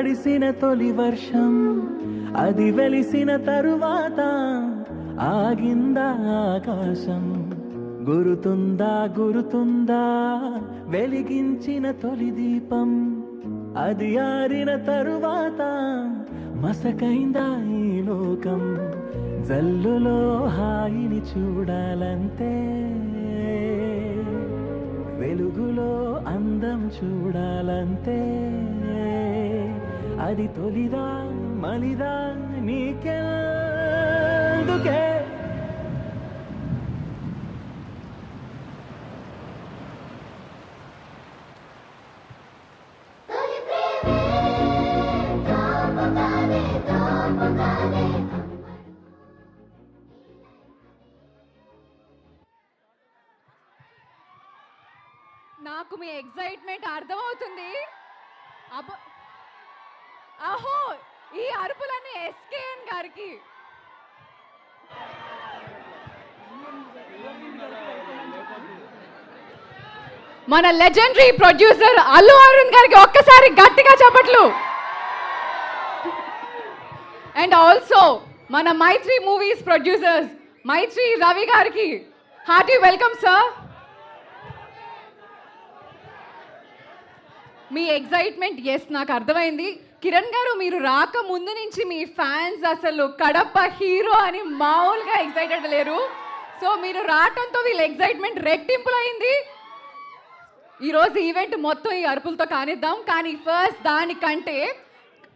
తడిసిన తొలి వర్షం అది వెలిసిన తరువాత ఆగిందా ఆకాశం గురుతుందా గురుతుందా వెలిగించిన తొలి దీపం అది ఆరిన తరువాత మసకైందా ఈ లోకం జల్లులో హాయిని చూడాలంటే వెలుగులో అందం చూడాలంటే అది తొలిదా మలిదా నీకెందుకే నాకు మీ ఎక్సైట్మెంట్ అర్థమవుతుంది. అహో ఈ అరుపులన్నీ ఎస్కేఎన్ గారికి. మన లెజెండరీ ప్రొడ్యూసర్ అల్లు అరుణ్ గారికి ఒక్కసారి గట్టిగా చప్పట్లు. అండ్ ఆల్సో మన మైత్రి మూవీస్ ప్రొడ్యూసర్స్ మైత్రి రవి గారికి హార్టీ వెల్కమ్ సార్. మీ ఎగ్జైట్మెంట్ నాకు అర్థమైంది. కిరణ్ గారు, మీరు రాక ముందు నుంచి మీ ఫ్యాన్స్ అసలు కడప హీరో అని మామూలుగా ఎగ్జైటెడ్ లేరు. సో మీరు రావటంతో వీళ్ళ ఎగ్జైట్మెంట్ రెట్టింపులు అయింది. ఈరోజు ఈవెంట్ మొత్తం ఈ అరుపులతో కానిద్దాం. కానీ ఫస్ట్ దానికంటే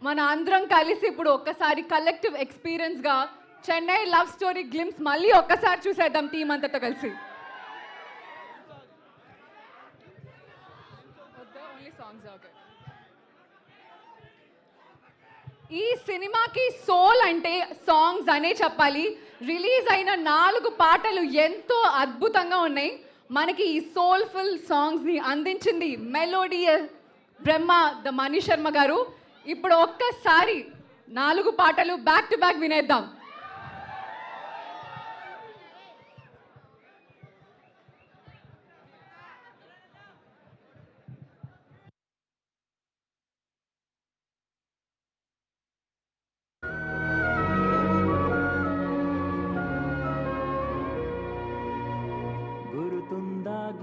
మన అందరం కలిసి ఇప్పుడు ఒక్కసారి కలెక్టివ్ ఎక్స్పీరియన్స్గా చెన్నై లవ్ స్టోరీ గ్లిమ్స్ మళ్ళీ ఒక్కసారి చూసేద్దాం టీం అంతతో కలిసి. ఈ సినిమాకి సోల్ అంటే సాంగ్స్ అనే చెప్పాలి. రిలీజ్ అయిన 4 పాటలు ఎంతో అద్భుతంగా ఉన్నాయి. మనకి ఈ సోల్ఫుల్ సాంగ్స్ని అందించింది melody Brahma the Mani Sharma గారు. ఇప్పుడు ఒక్కసారి 4 పాటలు బ్యాక్ టు బ్యాక్ వినేద్దాం.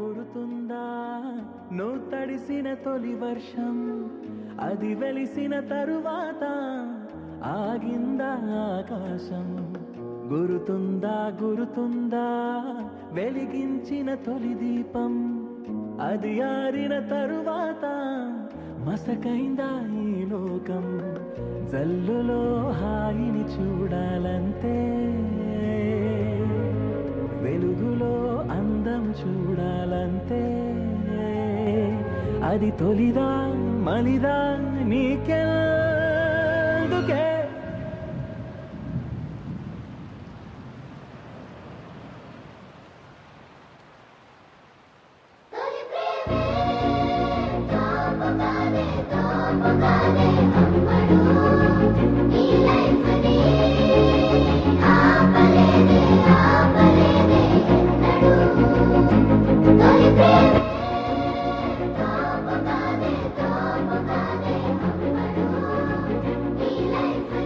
గురుతుందా నువ్వు తడిసిన తొలి వర్షం అది వెలిసిన తరువాత ఆగిందా ఆకాశం గురుతుందా గురుతుందా వెలిగించిన తొలి దీపం అది ఆరిన తరువాత మసకైందా ఈ లోకం జల్లులో హాయిని చూడాలంటే వెలుగులో అందం చూడాలంటే అది తొలిదా మలిదా నీకెందుకే ఈ లైఫ్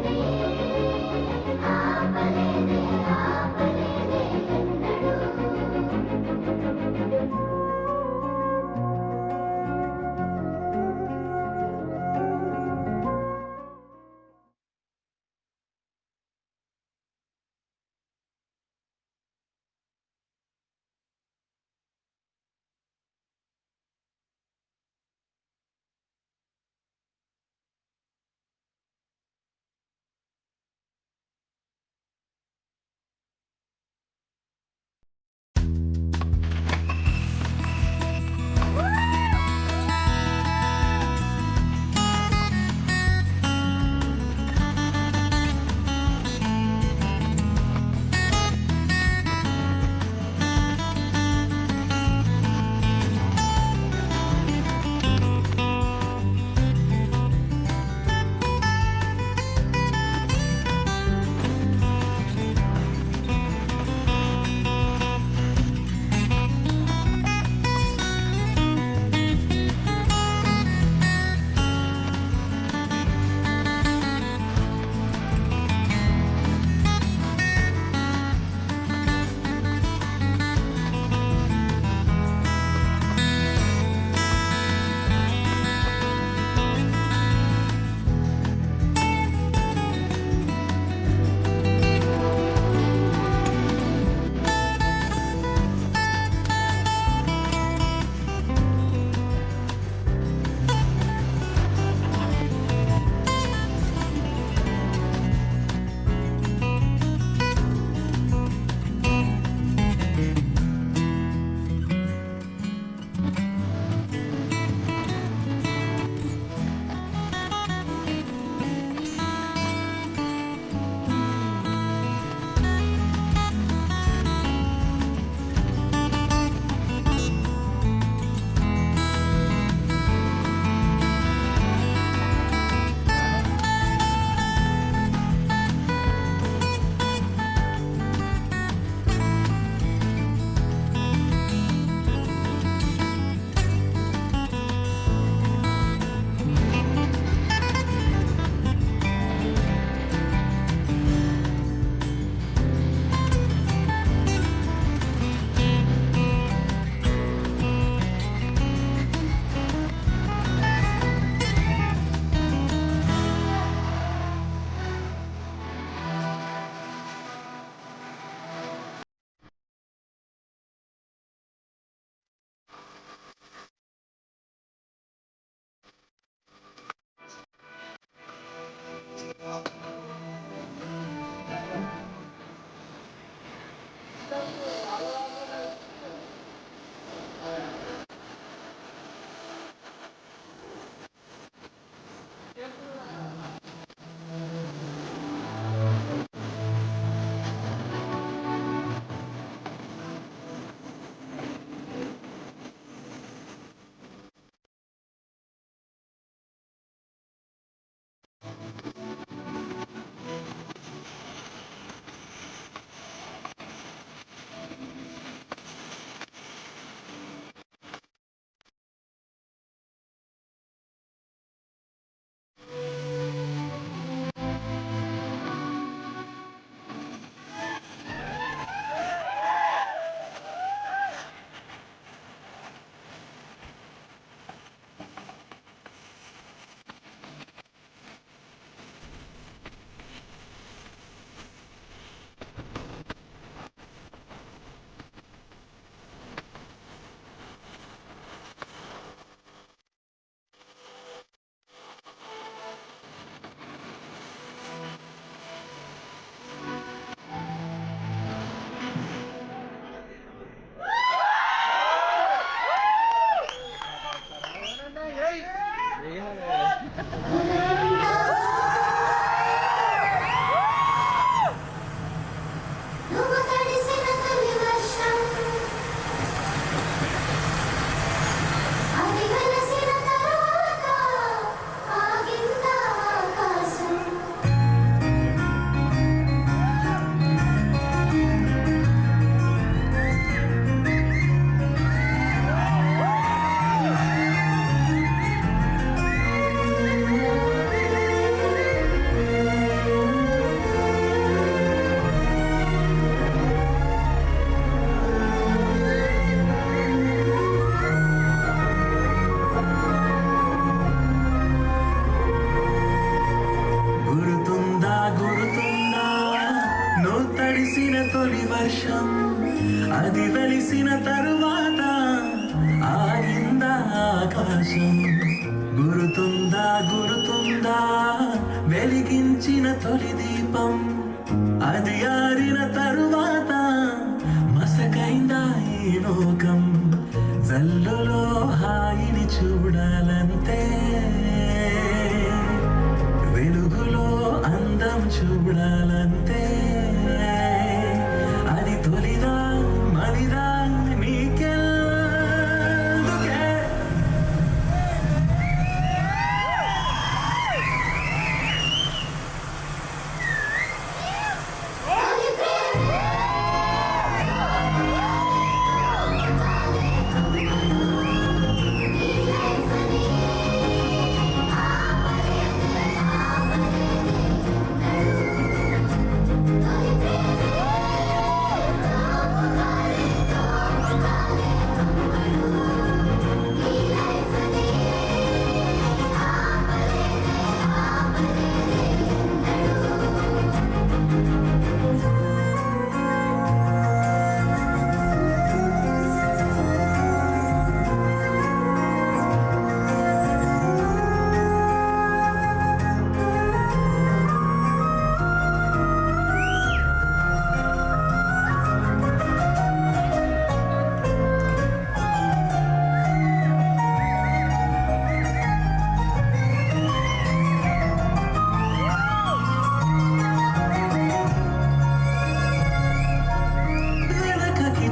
వర్షం అది వెలిసిన తరువాత ఆగిందా ఆకాశం గురుతుందా గురుతుందా వెలిగించిన తొలి దీపం అది ఆరిన తరువాత మసకైందా ఈ లోకం జల్లులో హాయిని చూడాలంతే వెలుగులో అందం చూడాలంతే అది తొలిదా మలిదా నీకెందుకే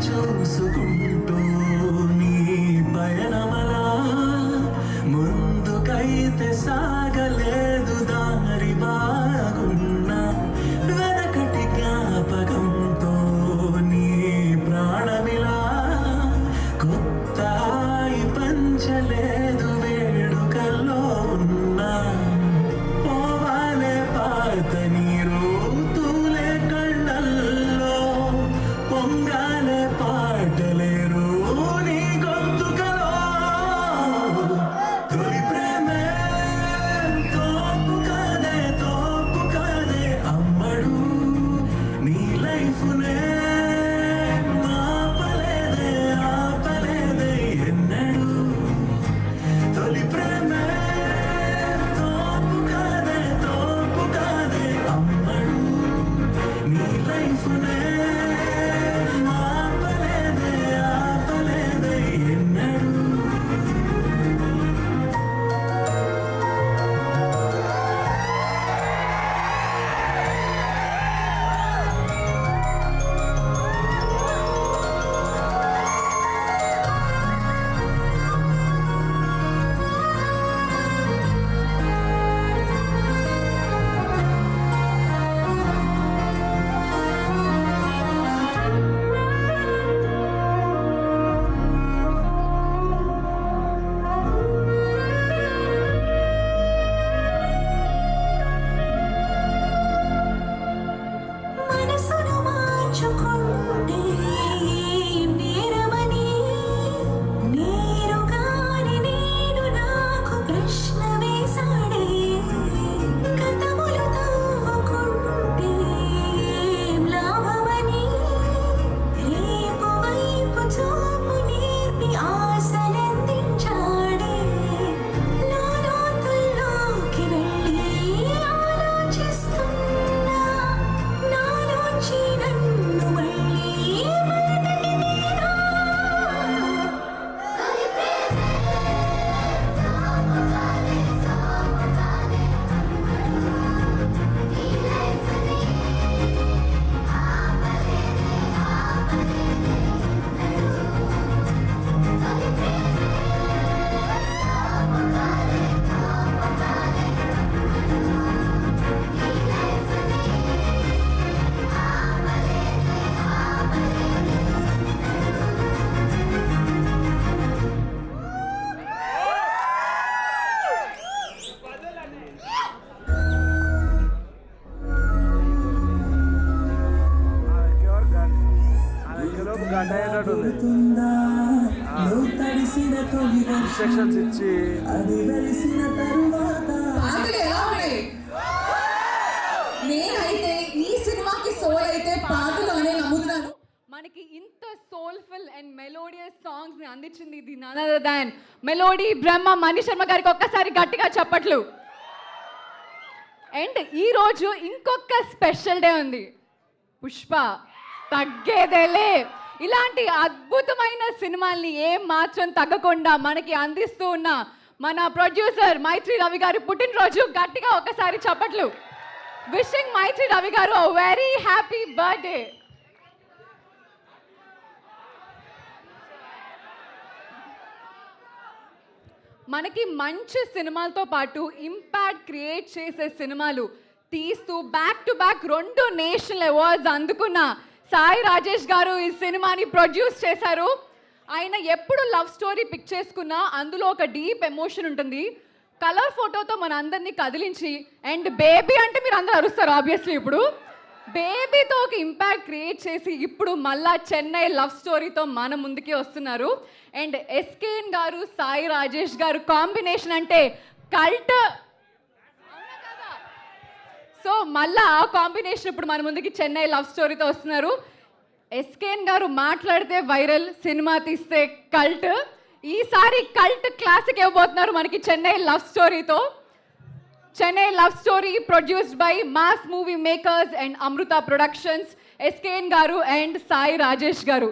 చూసుకుంటూ నీ పయనమలా ముందుకైతే సాగలేదు దారి బాగున్నా వెనకటి జ్ఞాపకంతో నీ ప్రాణమిలా కొత్త హాయి పంచలేదు వేడుకల్లో ఉన్నా పోవాలే పాత నీరు తూలే కళ్ళల్లో పొంగాలే పాటలేరు నీ గొంతుకలో తొలి ప్రేమే తోపు కాదే అమ్మడు నీ లైఫ్నే ఆపలేదే ఎన్నడు తొలి ప్రేమే తోపు కాదే అమ్మడు నీ లైఫ్నే ఆపలేదే ఎన్నడు మనసును మార్చుకుంటే నేరమని నేరుగాని నేను నాకు ప్రశ్న వేశాడే గతములు తవ్వుకుంటే లాభమని రేపు వైపు చూపు నేర్పి ఆశలందించాడే లోతుల్లోకి వెళ్ళి ఆలోచిస్తున్నా నాలోంచి నన్ను మళ్ళీ బయటకి తీరా గురుతుందా నువ్వు తడిసిన తొలి వర్షం ఇన్స్ట్రక్షన్స్ ఇచ్చి అది వెలిసిన తరువాత పాటలు ఎలా ఉన్నాయి? నేనైతే ఈ సినిమాకి సోల్ అయితే పాటలు అనే నమ్ముతున్నాను. మనకి ఇంత సోల్ఫుల్ అండ్ మెలోడియస్ సాంగ్స్ ని అందించింది ఇది నన్ అదర్ దాన్ మెలోడీ బ్రహ్మ మణి శర్మ గారికి ఒక్కసారి గట్టిగా చప్పట్లు. అండ్ ఈ రోజు ఇంకొక స్పెషల్ డే ఉంది, పుష్ప తగ్గేదేలే. ఇలాంటి అద్భుతమైన సినిమాల్ని ఏం మాత్రం తగ్గకుండా మనకి అందిస్తూ ఉన్న మన ప్రొడ్యూసర్ మైత్రి రవి గారి పుట్టినరోజు. గట్టిగా ఒకసారి చప్పట్లు. విషింగ్ మైత్రి రవి గారు a very happy birthday. మనకి మంచి సినిమాలతో పాటు ఇంపాక్ట్ క్రియేట్ చేసే సినిమాలు తీస్తూ back to back 2 national awards అందుకున్న సాయి రాజేష్ గారు ఈ సినిమాని ప్రొడ్యూస్ చేశారు. ఆయన ఎప్పుడు లవ్ స్టోరీ పిక్ చేసుకున్నా అందులో ఒక డీప్ ఎమోషన్ ఉంటుంది. కలర్ ఫోటోతో మన అందరినీ కదిలించి అండ్ బేబీ అంటే మీరు అందరూ అరుస్తారు ఆబ్వియస్లీ. ఇప్పుడు బేబీతో ఒక ఇంపాక్ట్ క్రియేట్ చేసి ఇప్పుడు మళ్ళా చెన్నై లవ్ స్టోరీతో మన ముందుకే వస్తున్నారు. అండ్ ఎస్కేఎన్ గారు సాయి రాజేష్ గారు కాంబినేషన్ అంటే కల్ట్. సో మళ్ళా ఆ కాంబినేషన్ ఇప్పుడు మన ముందుకి చెన్నై లవ్ స్టోరీతో వస్తున్నారు. ఎస్కేఎన్ గారు మాట్లాడితే వైరల్, సినిమా తీస్తే కల్ట్. ఈసారి కల్ట్ క్లాసిక్ ఇవ్వబోతున్నారు మనకి చెన్నై లవ్ స్టోరీతో. Chennai love story produced by mass movie makers and Amrutha productions, SKN గారు అండ్ సాయి రాజేష్ గారు.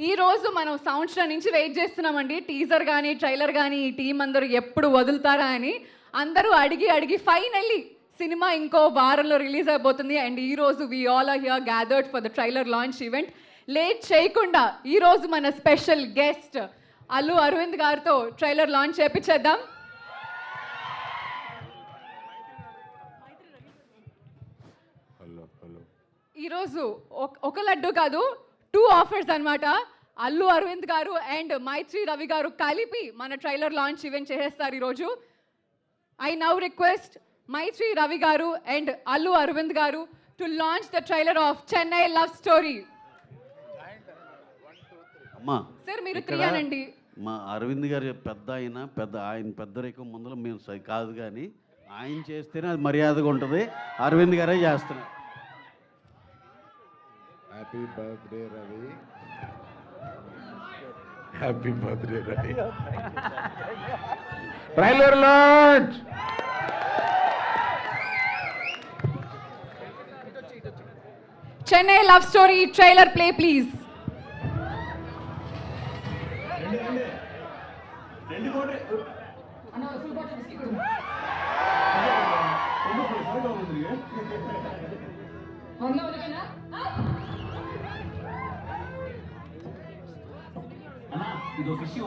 ఈ రోజు మనం సంవత్సరం నుంచి వెయిట్ చేస్తున్నామండి, టీజర్ కానీ ట్రైలర్ కానీ ఈ టీం అందరూ ఎప్పుడు వదులుతారా అని. అందరూ అడిగి ఫైనల్లీ సినిమా ఇంకో వారంలో రిలీజ్ అయిపోతుంది. అండ్ ఈ రోజు we all are here gathered for the trailer launch event. Late చేయకుండా ఈరోజు మన స్పెషల్ గెస్ట్ అల్లు అరవింద్ గారితో ట్రైలర్ లాంచ్ చేపించేద్దాం. ఈరోజు ఒక లడ్డు కాదు, 2 ఆఫర్స్ అన్నమాట. అల్లు అరవింద్ గారు అండ్ మైత్రి రవి గారు కలిపి మన ట్రైలర్ లాంచ్ ఈవెంట్ చేసేస్తారు ఈరోజు. ఐ నౌ రిక్వెస్ట్ మైత్రి రవి గారు అండ్ అల్లు అరవింద్ గారు to launch the trailer of Chennai love story. అమ్మా సార్ మీరు 3 అనండి. మా అరవింద్ గారు ఆయన పెద్దరికం ముందర మేము కాదు, కానీ ఆయన చేస్తేనే అది మర్యాదగా ఉంటుంది. అరవింద్ గారే చేస్తున్నారు. Happy birthday Ravi. Happy birthday Ravi. Trailer launch. Chennai love story trailer play please. ఇదో ఫిష్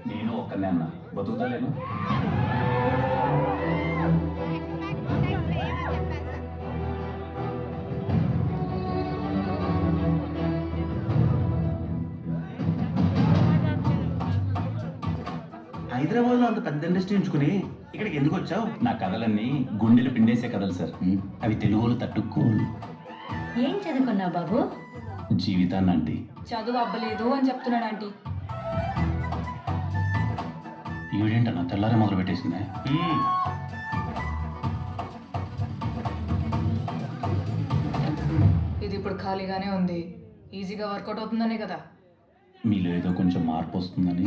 నేను ఒక్కనే అన్నా బతుకుతలేను. హైదరాబాద్లో అంత పెద్ద ఇండస్ట్రీ ఉంచుకుని ఇక్కడికి ఎందుకు వచ్చావు? నా కథలన్నీ గుండెలు పిండేసే కథలు సార్. అవి తెలుగులో తట్టుకోలు. ఏం చదువుకున్నావు బాబు? జీవితాన్ని అంటే చదువు అవ్వలేదు అని చెప్తున్నాడు ఆంటీ. ఈవిడేంటన్నా తెల్లారే మొదలు పెట్టేసిందే. ఇది ఇప్పుడు ఖాళీగానే ఉంది, ఈజీగా వర్కౌట్ అవుతుందనే కదా. మీలో ఏదో కొంచెం మార్పు వస్తుందని.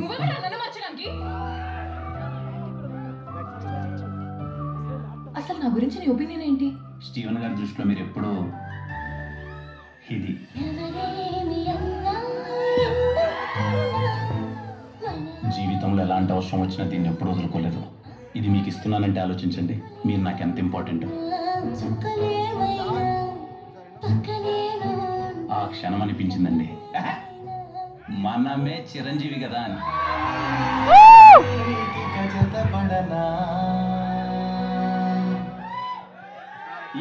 అసలు నా గురించి నీ ఒపీనియన్ ఏంటి? స్టీవెన్ గారి దృష్టిలో మీరు ఎప్పుడూ ఇది. జీవితంలో ఎలాంటి అవసరం వచ్చినా దీన్ని ఎప్పుడు వదులుకోలేదు. ఇది మీకు ఇస్తున్నానంటే ఆలోచించండి, మీరు నాకు ఎంత ఇంపార్టెంట్. ఆ క్షణం అనిపించిందండి, మనమే చిరంజీవి కదా అని.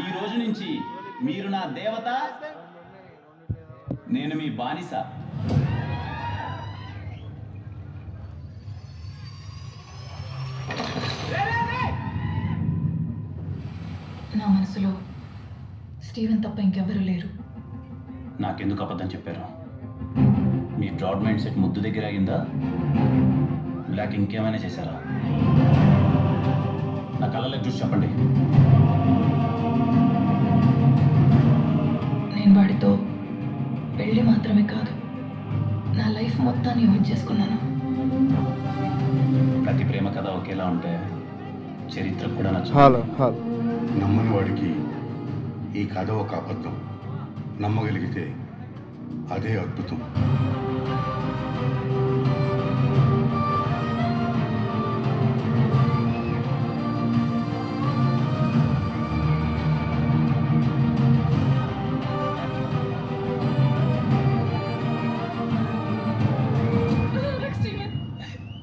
ఈ రోజు నుంచి మీరు నా దేవత, నేను మీ బానిస. నా మనసులో స్టీవెన్ తప్ప ఇంకెవ్వరూ లేరు. నాకెందుకు అబద్ధం చెప్పారు? మీ బ్రాడ్ మైండ్ సెట్ ముద్దు దగ్గర అయిందా, లేక ఇంకేమైనా చేశారా? నా కళ్ళలోకి చూసి చెప్పండి. మొత్తాన్ని ఊహించేసుకున్నాను. ప్రతి ప్రేమ కథ ఒకేలా ఉంటే చరిత్ర కూడా హలో నచ్చదు. హలో నమ్మని వాడికి ఈ కథ ఒక అబద్ధం. నమ్మగలిగితే అదే అద్భుతం.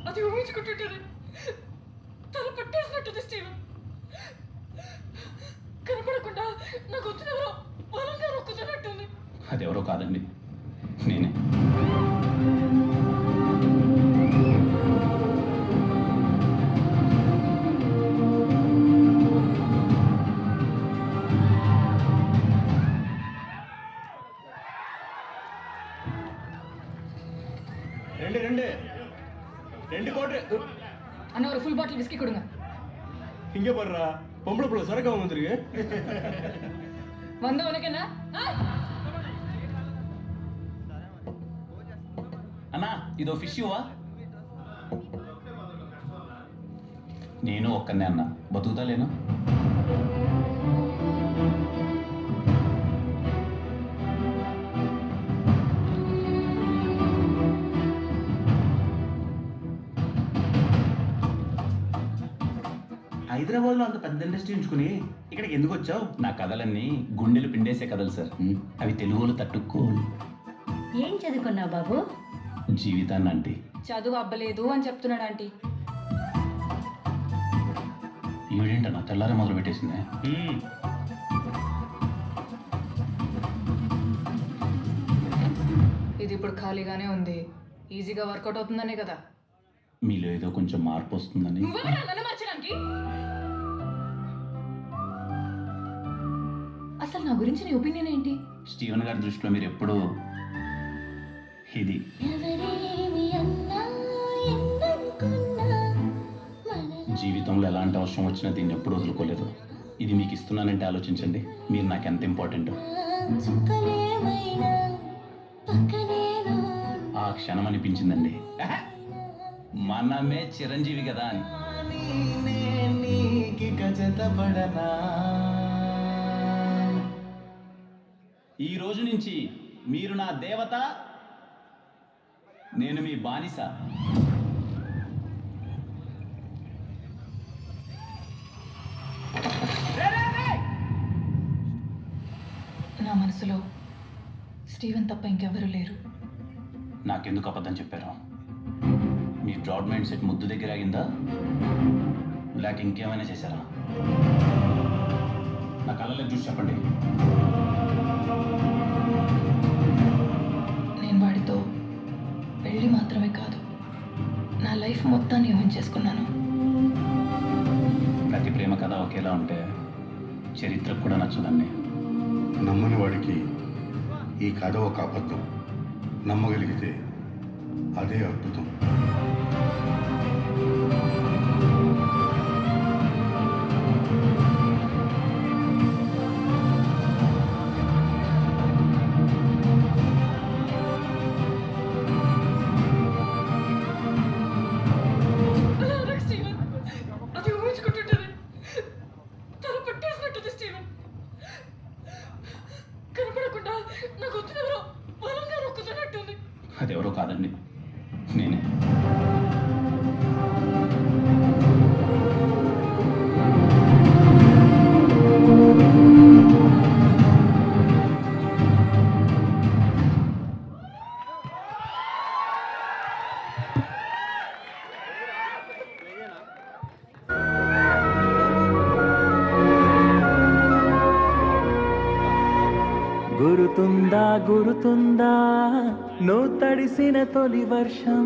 అది ఊహించుకుంటుంటారు. తల పట్టేసినట్టుంది స్టీవెన్. కనపడకుండా నాకు వచ్చినవరో బలంగా రొక్కుతున్నట్టుంది. అదెవరో కాదండి, నేనే. ரெண்டு கோட்டை அண்ணா ஒரு ஃபுல் பாட்டில் விஸ்கி கொடுங்க. இங்க பாடுறா, பொம்பளை புள்ள சரக்கு வந்துருக்கு. வந்த உனக்கு என்ன? అన్నా ఇదో ఫిష్ ఇవ్వా? నేను ఒక్కనే అన్నా, బతుకుతా లేను. హైదరాబాద్ లో అంత పెద్ద ఇండస్ట్రీ ఉంచుకుని ఇక్కడికి ఎందుకు వచ్చావు? నా కథలన్నీ గుండెలు పిండేసే కథలు సార్. అవి తెలుగులో తట్టుకోలు. ఏం చదువుకున్నావు బాబు? జీవితాన్ని అంటే చదువు అబ్బలేదు అని చెప్తున్నాడు ఆంటీ. ఈవిడేంటన్నా తెల్లారే మొదలు పెట్టేసిందే. ఇది ఇప్పుడు ఖాళీగానే ఉంది. ఈజీగా వర్కౌట్ అవుతుందనే కదా. మీలో ఏదో కొంచెం మార్పు వస్తుందని. నన్ను మార్చడానికి అసలు నా గురించి నీ ఒపీనియన్ ఏంటి? స్టీవెన్ గారి దృష్టిలో మీరు ఎప్పుడూ ఇది. ఎవరేమి అన్నా ఎన్ననుకున్నా జీవితంలో ఎలాంటి అవసరం వచ్చినా దీన్ని ఎప్పుడు వదులుకోలేదు. ఇది మీకు ఇస్తున్నానంటే ఆలోచించండి, మీరు నాకు ఎంత ఇంపార్టెంట్. చుక్కలేమైనా పక్కనేను ఆ క్షణం అనిపించిందండి, మనమే చిరంజీవి కదా అని. ఈ రోజు నుంచి మీరు నా దేవత, నేను మీ బానిస. నా మనసులో స్టీవెన్ తప్ప ఇంకెవరూ లేరు. నాకెందుకు అబద్ధం చెప్పారు? మీ బ్రాడ్ మైండ్ సెట్ ముద్దు దగ్గర ఆగిందా, లేక ఇంకేమైనా చేశారా? నా కళ్ళలో చూసి చెప్పండి. నేను వాడితో పెళ్ళి మాత్రమే కాదు, నా లైఫ్ మొత్తాన్ని ఊహించేసుకున్నాను. ప్రతి ప్రేమ కథ ఒకేలా ఉంటే చరిత్ర కూడా నచ్చదండి. నమ్మని వాడికి ఈ కథ ఒక అబద్ధం. నమ్మగలిగితే అదే అద్భుతం. అది ఊహించుకుంటుంటారు. తల పట్టేసినట్టుంది స్టీవెన్. కనపడకుండా నాకు వచ్చినవరో బలంగా రొక్కుతున్నట్టుంది. అదెవరో కాదండి, నేనే. గురుతుందా నువ్వు తడిసిన తొలి వర్షం.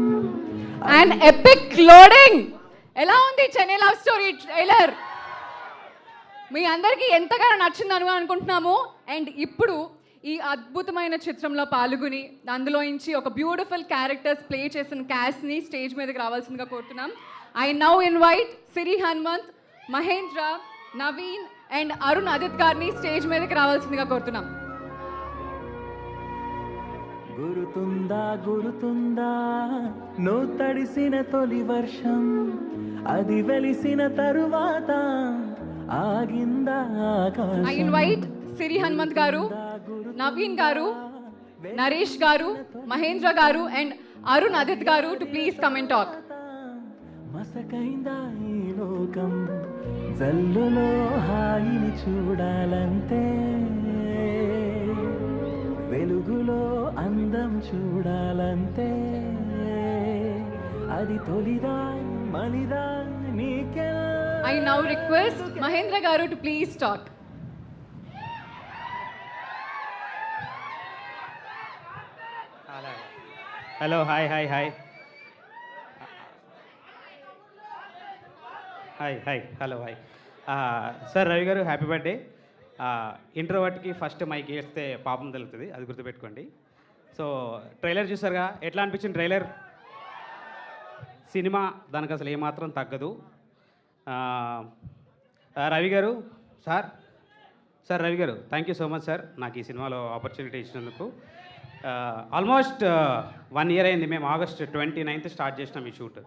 And epic loading. ఎలా ఉంది చెన్నై లవ్ స్టోరీ ట్రైలర్? మీ అందరికీ ఎంతగానో నచ్చిందని అనుకుంటున్నాము. అండ్ ఇప్పుడు ఈ అద్భుతమైన చిత్రంలో పాల్గొని అందులో నుంచి ఒక బ్యూటిఫుల్ క్యారెక్టర్స్ ప్లే చేసిన క్యాస్ట్ని స్టేజ్ మీదకి రావాల్సిందిగా కోరుతున్నాం. I now invite Siri Hanumanth, Mahendra, Naveen and Arun Adith గారిని స్టేజ్ మీదకి రావాల్సిందిగా కోరుతున్నాం. గురుతుందా గురుతుందా నువ్వు తడిసిన తొలి వర్షం అది వెలిసిన తరువాత ఆగిందా ఐ ఆకాశం ఇన్వైట్ సిరి హనుమంత్ గారు, నవీన్ గారు, నరేష్ గారు, మహేంద్ర గారు అండ్ అరుణ్ అదిత్ గారు to please come and talk. మసకైందా ఈ లోకం జల్లులో హాయిని చూడాలంటే వెలుగులో అందం చూడాలంటే అది తొలిదా మలిదా నీకే. I now request Mahendra Garu to please talk. Hello hi hello hi sir Ravi గారు హ్యాపీ బర్త్డే. ఇంట్రోవర్ట్కి ఫస్ట్ మైక్ వేస్తే పాపం తెలుగుతుంది, అది గుర్తుపెట్టుకోండి. సో ట్రైలర్ చూసారుగా, ఎట్లా అనిపించింది ట్రైలర్? సినిమా దానికి అసలు ఏమాత్రం తగ్గదు. రవి గారు సార్ రవి గారు thank you so much sir, నాకు ఈ సినిమాలో ఆపర్చునిటీ ఇచ్చినందుకు. ఆల్మోస్ట్ 1 year అయింది. మేము August 29th స్టార్ట్ చేసినాం ఈ షూట్.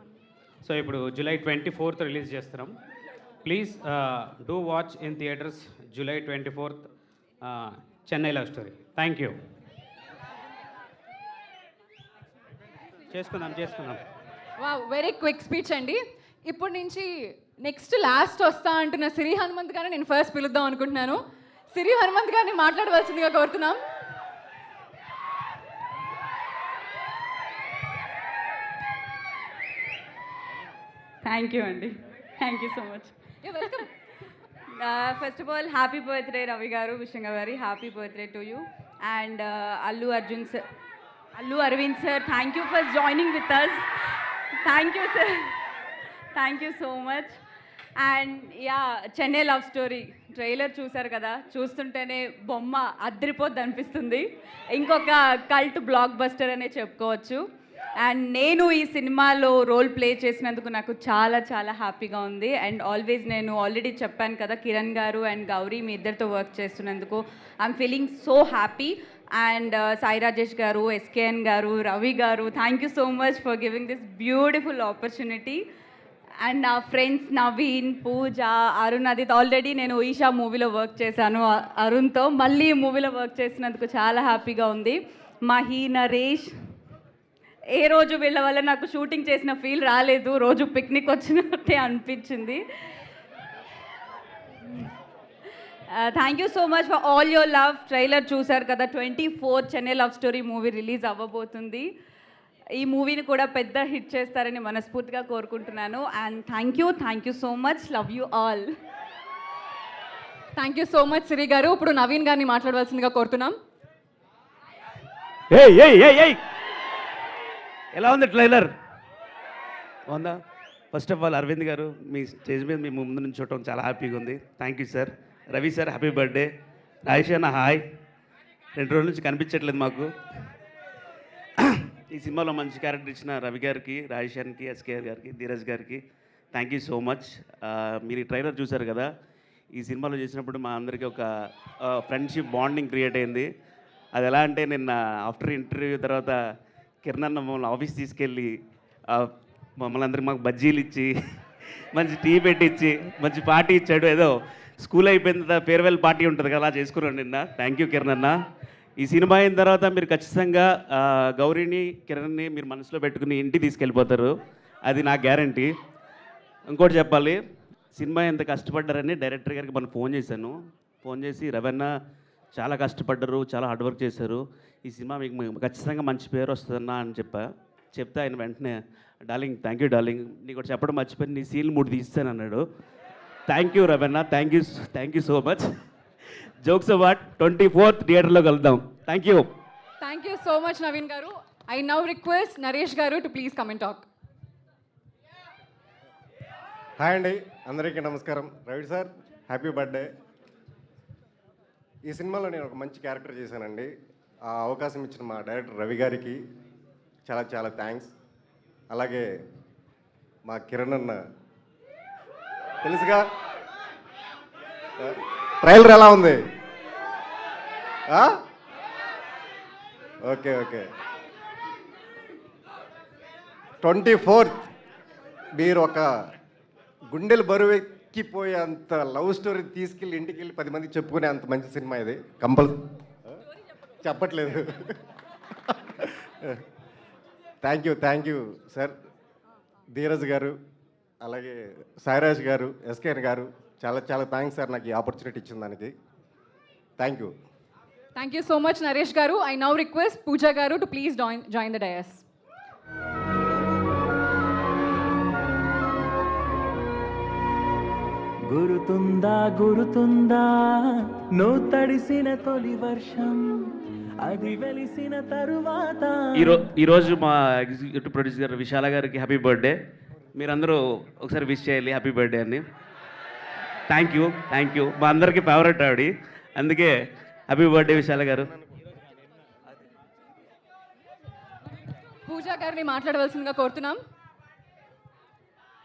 సో ఇప్పుడు July 24th రిలీజ్ చేస్తున్నాం. Please do watch in theatres July 24th, Chennai love story. Thank you. చేసుకుందాం. వావ్, వెరీ క్విక్ స్పీచ్ అండి. ఇప్పుడు నుంచి నెక్స్ట్ లాస్ట్ వస్తా అంటున్న సిరి హనుమంత్ గారిని నేను ఫస్ట్ పిలుద్దాం అనుకుంటున్నాను. సిరి హనుమంత్ గారిని మాట్లాడవలసిందిగా కోరుతున్నాం. థ్యాంక్ యూ అండి, thank you so much. Welcome. First of all happy birthday Ravi గారు, wishing a very happy birthday to you. And Allu Aravind sir, thank you for joining with us. Thank you sir, thank you so much. And yeah, Chennai love story trailer చూసారు కదా, చూస్తుంటేనే బొమ్మ అద్దరిపోద్ది అనిపిస్తుంది. ఇంకొక cult block buster అనే చెప్పుకోవచ్చు. And నేను ఈ సినిమాలో రోల్ ప్లే చేసినందుకు నాకు చాలా చాలా హ్యాపీగా ఉంది. అండ్ ఆల్వేస్ నేను ఆల్రెడీ చెప్పాను కదా, కిరణ్ గారు అండ్ గౌరీ మీ ఇద్దరితో వర్క్ చేస్తున్నందుకు I'm feeling so happy. And Sai Rajesh గారు, ఎస్కేఎన్ గారు, రవి గారు, thank you so much for giving this beautiful opportunity. And నా ఫ్రెండ్స్ నవీన్, పూజ, అరుణ్ అదిత్, ఆల్రెడీ నేను ఈషా మూవీలో వర్క్ చేశాను అరుణ్తో, మళ్ళీ ఈ మూవీలో వర్క్ చేసినందుకు చాలా హ్యాపీగా ఉంది. మహి, నరేష్, ఏ రోజు వీళ్ళ వల్ల నాకు షూటింగ్ చేసిన ఫీల్ రాలేదు, రోజు పిక్నిక్ వచ్చినట్టే అనిపించింది. Thank you so much for all your love. Trailer చూసారు కదా, 24th Chennai love story movie release అవ్వబోతుంది. ఈ మూవీని కూడా పెద్ద హిట్ చేస్తారని మనస్ఫూర్తిగా కోరుకుంటున్నాను. And thank you so much, love you all. Thank you so much Siri గారు. ఇప్పుడు నవీన్ గారిని మాట్లాడవలసిందిగా కోరుతున్నాం. ఎలా ఉంది ట్రైలర్? బాగుందా? ఫస్ట్ ఆఫ్ ఆల్ అరవింద్ గారు, మీ స్టేజ్ మీద మీ ముందు నుంచి చూడటం చాలా హ్యాపీగా ఉంది. Thank you sir. Ravi sir happy birthday. Rajesh అన్న హాయ్, 2 రోజుల నుంచి కనిపించట్లేదు మాకు. ఈ సినిమాలో మంచి క్యారెక్టర్ ఇచ్చిన రవి గారికి, రాజేష్ అన్నకి, ఎస్కేఆర్ గారికి, ధీరజ్ గారికి థ్యాంక్ యూ సో మచ్. మీరు ఈ ట్రైలర్ చూసారు కదా, ఈ సినిమాలో చేసినప్పుడు మా అందరికీ ఒక ఫ్రెండ్షిప్ బాండింగ్ క్రియేట్ అయింది. అది ఎలా అంటే, నిన్న ఆఫ్టర్ ఇంటర్వ్యూ తర్వాత కిరణ్ అన్న మమ్మల్ని ఆఫీస్ తీసుకెళ్ళి మమ్మల్ని అందరికి మాకు బజ్జీలు ఇచ్చి, మంచి టీ పెట్టించి, మంచి పార్టీ ఇచ్చాడు. ఏదో స్కూల్ అయిపోయిన తర్వాత ఫేర్వెల్ పార్టీ ఉంటుంది కదా, అలా చేసుకున్నాను నిన్న. థ్యాంక్ యూ కిరణ్ అన్న. ఈ సినిమా అయిన తర్వాత మీరు ఖచ్చితంగా గౌరీని, కిరణ్ని మీరు మనసులో పెట్టుకుని ఇంటికి తీసుకెళ్ళిపోతారు, అది నా గ్యారంటీ. ఇంకోటి చెప్పాలి, సినిమా ఎంత కష్టపడ్డారని డైరెక్టర్ గారికి మనం ఫోన్ చేసి రవణ చాలా కష్టపడ్డారు, చాలా హార్డ్ వర్క్ చేశారు, ఈ సినిమా మీకు ఖచ్చితంగా మంచి పేరు వస్తుందన్నా అని చెప్తే ఆయన వెంటనే డార్లింగ్, థ్యాంక్ యూ డార్లింగ్, నీకు చెప్పడం మర్చిపోయి నీ సీన్లు 3 తీస్తాను అన్నాడు. Thank you Ravana, thank you so much. Jokes award 24th థియేటర్లో కలుద్దాం. Thank you so much Naveen గారు. ఐ నౌ రిక్వెస్ట్ నరేష్ గారు to please come and talk. Hi అండి, అందరికీ నమస్కారం. Ravi sir happy birthday. ఈ సినిమాలో నేను ఒక మంచి క్యారెక్టర్ చేశానండి. ఆ అవకాశం ఇచ్చిన మా డైరెక్టర్ రవి గారికి చాలా చాలా థ్యాంక్స్. అలాగే మా కిరణ్ అన్న, తెలుసుగా ట్రైలర్ ఎలా ఉంది? ఓకే ఓకే 24th మీరు ఒక గుండెలు బరువు ఎక్కిపోయేంత లవ్ స్టోరీ తీసుకెళ్ళి ఇంటికి వెళ్ళి 10 మందికి చెప్పుకునే అంత మంచి సినిమా ఇది చెప్పట్లేదు. థ్యాంక్ యూ సార్, ధీరజ్ గారు, అలాగే సాయిరాజ్ గారు, ఎస్కేఎన్ గారు, చాలా చాలా థ్యాంక్స్ సార్ నాకు ఈ ఆపర్చునిటీ ఇచ్చిన దానికి. Thank you. Thank you so much Naresh గారు. ఐ నౌ రిక్వెస్ట్ పూజా గారు to please join the dais. గురుతుందా నువ్వు తడిసిన తొలి వర్షం అది వెలిసిన తరువాత. ఈరోజు మా ఎగ్జిక్యూటివ్ ప్రొడ్యూసర్ విశాల గారికి హ్యాపీ బర్త్డే. మీరందరూ ఒకసారి విష్ చేయాలి హ్యాపీ బర్త్డే అని. థ్యాంక్ యూ మా అందరికీ ఫేవరెట్ ఆవిడ, అందుకే హ్యాపీ బర్త్డే విశాల గారు. పూజా గారిని మాట్లాడవలసిందిగా కోరుతున్నాం.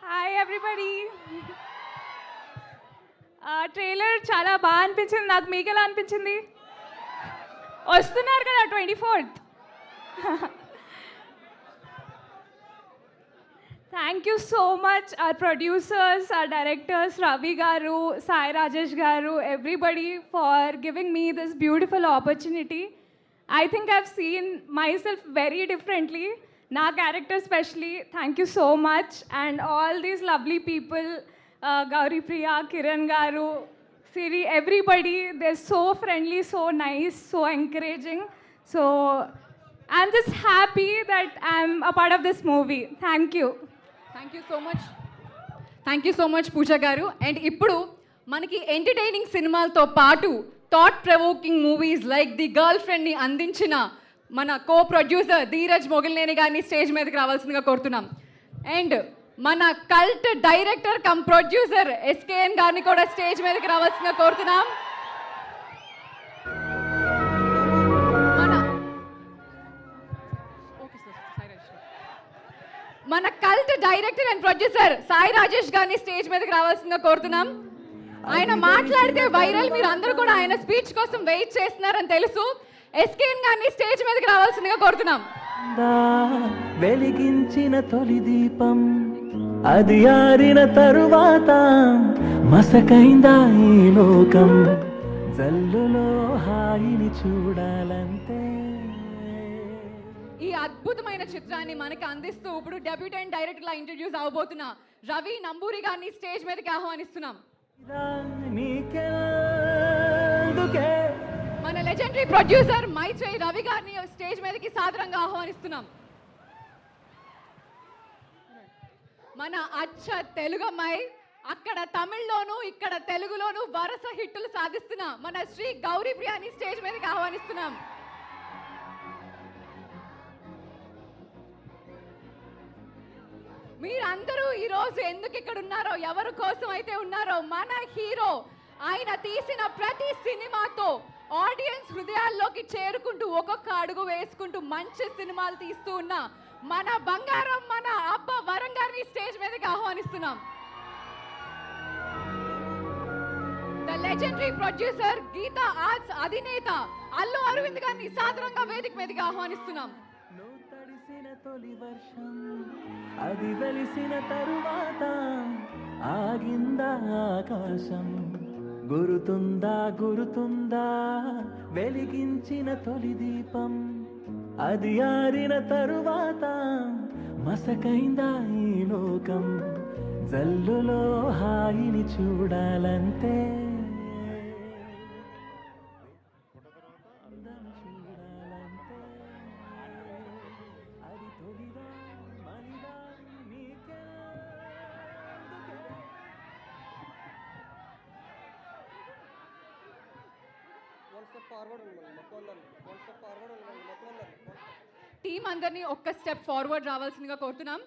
Hi everybody. ట్రైలర్ చాలా బాగా అనిపించింది నాకు. మీకు ఎలా అనిపించింది? వస్తున్నారు కదా 24th. Thank you so much our producers, our directors, Ravi garu, Sai Rajesh garu, everybody for giving me this beautiful opportunity. I think I've seen myself very differently. Na character especially. Thank you so much. And all these lovely people, Gauri Priya, Kiran garu, Siri, everybody, they're so friendly, so nice, so encouraging. So I'm just happy that I'm a part of this movie. Thank you. Thank you so much Pooja గారు. And ఇప్పుడు మనకి entertaining సినిమాలతో పాటు thought provoking movies like the girl ఫ్రెండ్ని అందించిన మన co producer Dheeraj Mogilineni గారిని stage మీదకి రావాల్సిందిగా కోరుతున్నాం. అండ్ మన cult director come producer SKN గారిని కూడా స్టేజ్ మీదకి రావాల్సిందిగా కోరుతున్నాం. మన cult director and producer Sai Rajesh గారిని స్టేజ్ మీదకి రావాల్సిందిగా కోరుతున్నాం. ఆయన మాట్లాడితే వైరల్, మీరు అందరూ కూడా ఆయన స్పీచ్ కోసం వెయిట్ చేస్తున్నారని తెలుసు. ఎస్కేఎన్ గారిని స్టేజ్ మీదకి రావాల్సిందిగా కోరుతున్నాం. వెలిగించిన తొలి దీపం అది ఆరిన తరువాత మసకైందా ఈ లోకం జల్లులో హాయిని చూడాలంటే. ఈ అద్భుతమైన చిత్రాన్ని మనకి అందిస్తూ ఇప్పుడు డెబ్యూటెంట్ డైరెక్టర్ లా ఇంట్రడ్యూస్ అవబోతున్న రవి నంబూరి గారిని స్టేజ్ మీదకి ఆహ్వానిస్తున్నాం. మన లెజెండరీ ప్రొడ్యూసర్ మైత్రేయి రవి గారిని స్టేజ్ మీదకి సాదరంగా ఆహ్వానిస్తున్నాం. మన అచ్చ తెలుగమ్మాయి, అక్కడ తమిళ్లోను ఇక్కడ తెలుగులోను వరుస హిట్టులు సాధిస్తున్న మన శ్రీ గౌరీ ప్రియాని స్టేజ్ మీదకి ఆహ్వానిస్తున్నాం. మీరందరూ ఈరోజు ఎందుకు ఇక్కడ ఉన్నారో, ఎవరి కోసం అయితే ఉన్నారో, మన హీరో ఆయన తీసిన ప్రతి సినిమాతో ఆడియన్స్ హృదయాల్లోకి చేరుకుంటూ ఒక్కొక్క అడుగు వేసుకుంటూ మంచి సినిమాలు తీస్తూ ఉన్న మన బంగారం, మన అబ్బ వరం గారిని స్టేజ్ మీదకి ఆహ్వానిస్తున్నాం. The legendary producer Geetha Arts అధినేత అల్లు అరవింద్ గారిని సాదరంగా వేదిక మీదకి ఆహ్వానిస్తున్నాం. తొలి వర్షం అది వెలిసిన తరువాత ఆగిందా ఆకాశం గురుతుందా వెలిగించిన తొలి దీపం అది ఆరిన తరువాత మసకైందా ఈ లోకం జల్లులో హాయిని చూడాలంటే. టీం అందరినీ ఒక్క స్టెప్ ఫార్వర్డ్ రావాల్సిందిగా కోరుతున్నాం.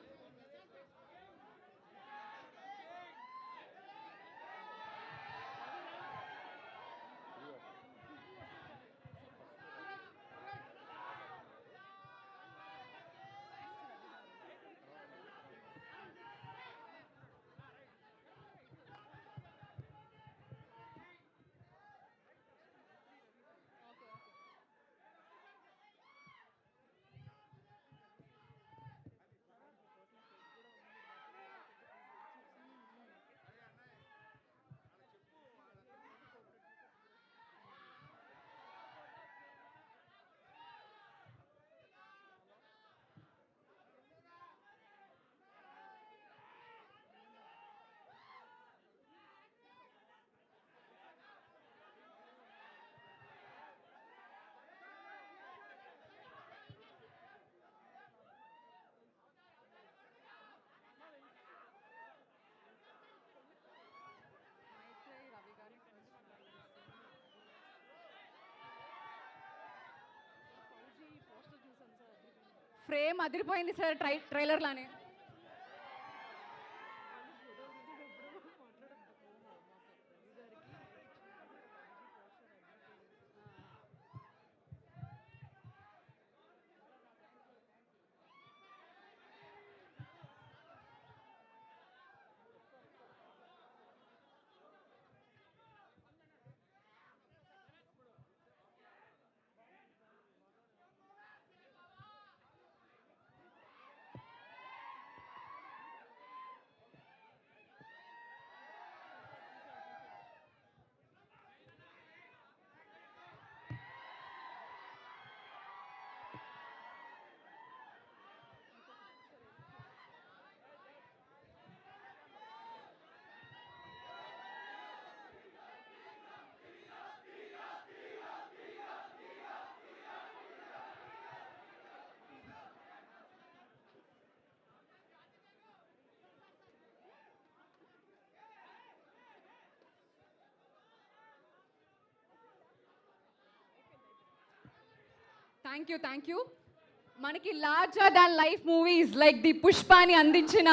ఫ్రేమ్ అదిరిపోయింది సార్ ట్రైలర్లోనే. Thank you. మనకి larger than life movies like the పుష్పాని అందించిన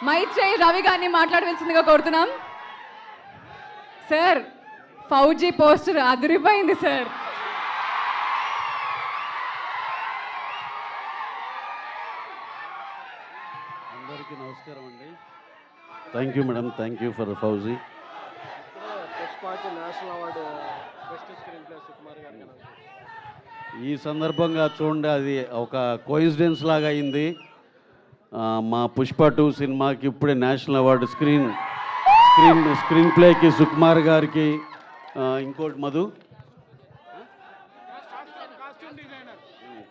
మైత్రేయి రవి గారిని మాట్లాడవలసిందిగా కోరుతున్నాం. సార్ ఫౌజీ పోస్టర్ అదిరిపోయింది సార్. అందరికీ నమస్కారం అండి. Thank you madam, thank you for Fauji. National award best screenplay Sukumar గారికి. ఈ సందర్భంగా చూడండి, అది ఒక కోయిన్సిడెన్స్ లాగా అయింది. మా పుష్ప 2 సినిమాకి ఇప్పుడే నేషనల్ అవార్డు స్క్రీన్ ప్లేకి సుకుమార్ గారికి, ఇంకోటి మధు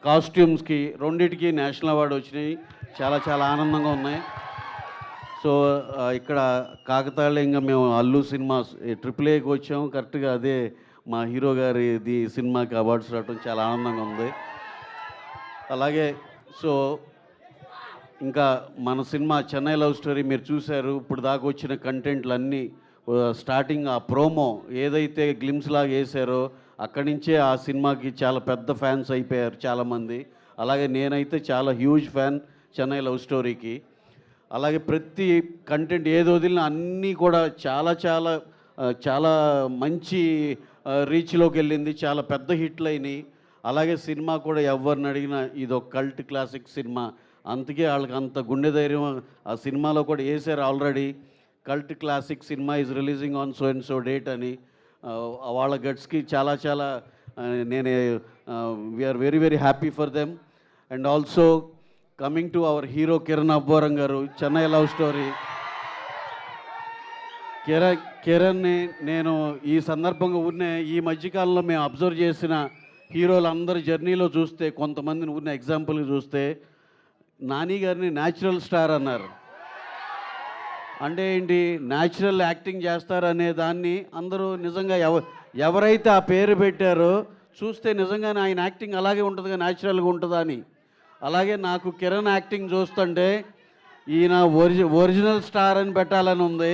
కాస్ట్యూమ్స్కి, రెండిటికి నేషనల్ అవార్డు వచ్చినాయి. చాలా చాలా ఆనందంగా ఉన్నాయి. సో ఇక్కడ కాకతాళీయంగా మేము అల్లు సినిమా AAAకి వచ్చాము. కరెక్ట్గా అదే మా హీరో గారి సినిమాకి అవార్డ్స్ రావడం చాలా ఆనందంగా ఉంది. అలాగే సో ఇంకా మన సినిమా చెన్నై లవ్ స్టోరీ మీరు చూశారు. ఇప్పుడు దాకా వచ్చిన కంటెంట్లు అన్నీ స్టార్టింగ్ ఆ ప్రోమో ఏదైతే గ్లిమ్స్ లాగా వేశారో అక్కడి నుంచే ఆ సినిమాకి చాలా పెద్ద ఫ్యాన్స్ అయిపోయారు చాలామంది. అలాగే నేనైతే చాలా హ్యూజ్ ఫ్యాన్ చెన్నై లవ్ స్టోరీకి. అలాగే ప్రతి కంటెంట్ ఏది వదిలినా అన్నీ కూడా చాలా చాలా చాలా మంచి రీచ్లోకి వెళ్ళింది. చాలా పెద్ద హిట్లు అయినాయి. అలాగే సినిమా కూడా ఎవరిని అడిగినా ఇది ఒక కల్ట్ క్లాసిక్ సినిమా. అందుకే వాళ్ళకి అంత గుండె ధైర్యం ఆ సినిమాలో కూడా వేశారు already. Cult classic cinema is releasing on so and so date అని. వాళ్ళ గట్స్కి చాలా చాలా నేను we are very very happy for them. And also coming to our hero Kiran Abbavaram garu, Chennai love story. కిరణ్ని నేను ఈ సందర్భంగా ఈ మధ్యకాలంలో మేము అబ్జర్వ్ చేసిన హీరోలందరి జర్నీలో చూస్తే, కొంతమందిని ఎగ్జాంపుల్గా చూస్తే, నాని గారిని న్యాచురల్ స్టార్ అన్నారు. అంటే ఏంటి, న్యాచురల్ యాక్టింగ్ చేస్తారనే దాన్ని అందరూ నిజంగా ఎవరైతే ఆ పేరు పెట్టారో చూస్తే నిజంగానే ఆయన యాక్టింగ్ అలాగే ఉంటుందిగా, న్యాచురల్గా ఉంటుందా అని. అలాగే నాకు కిరణ్ యాక్టింగ్ చూస్తుంటే ఈయన ఒరిజినల్ స్టార్ అని పెట్టాలని ఉంది.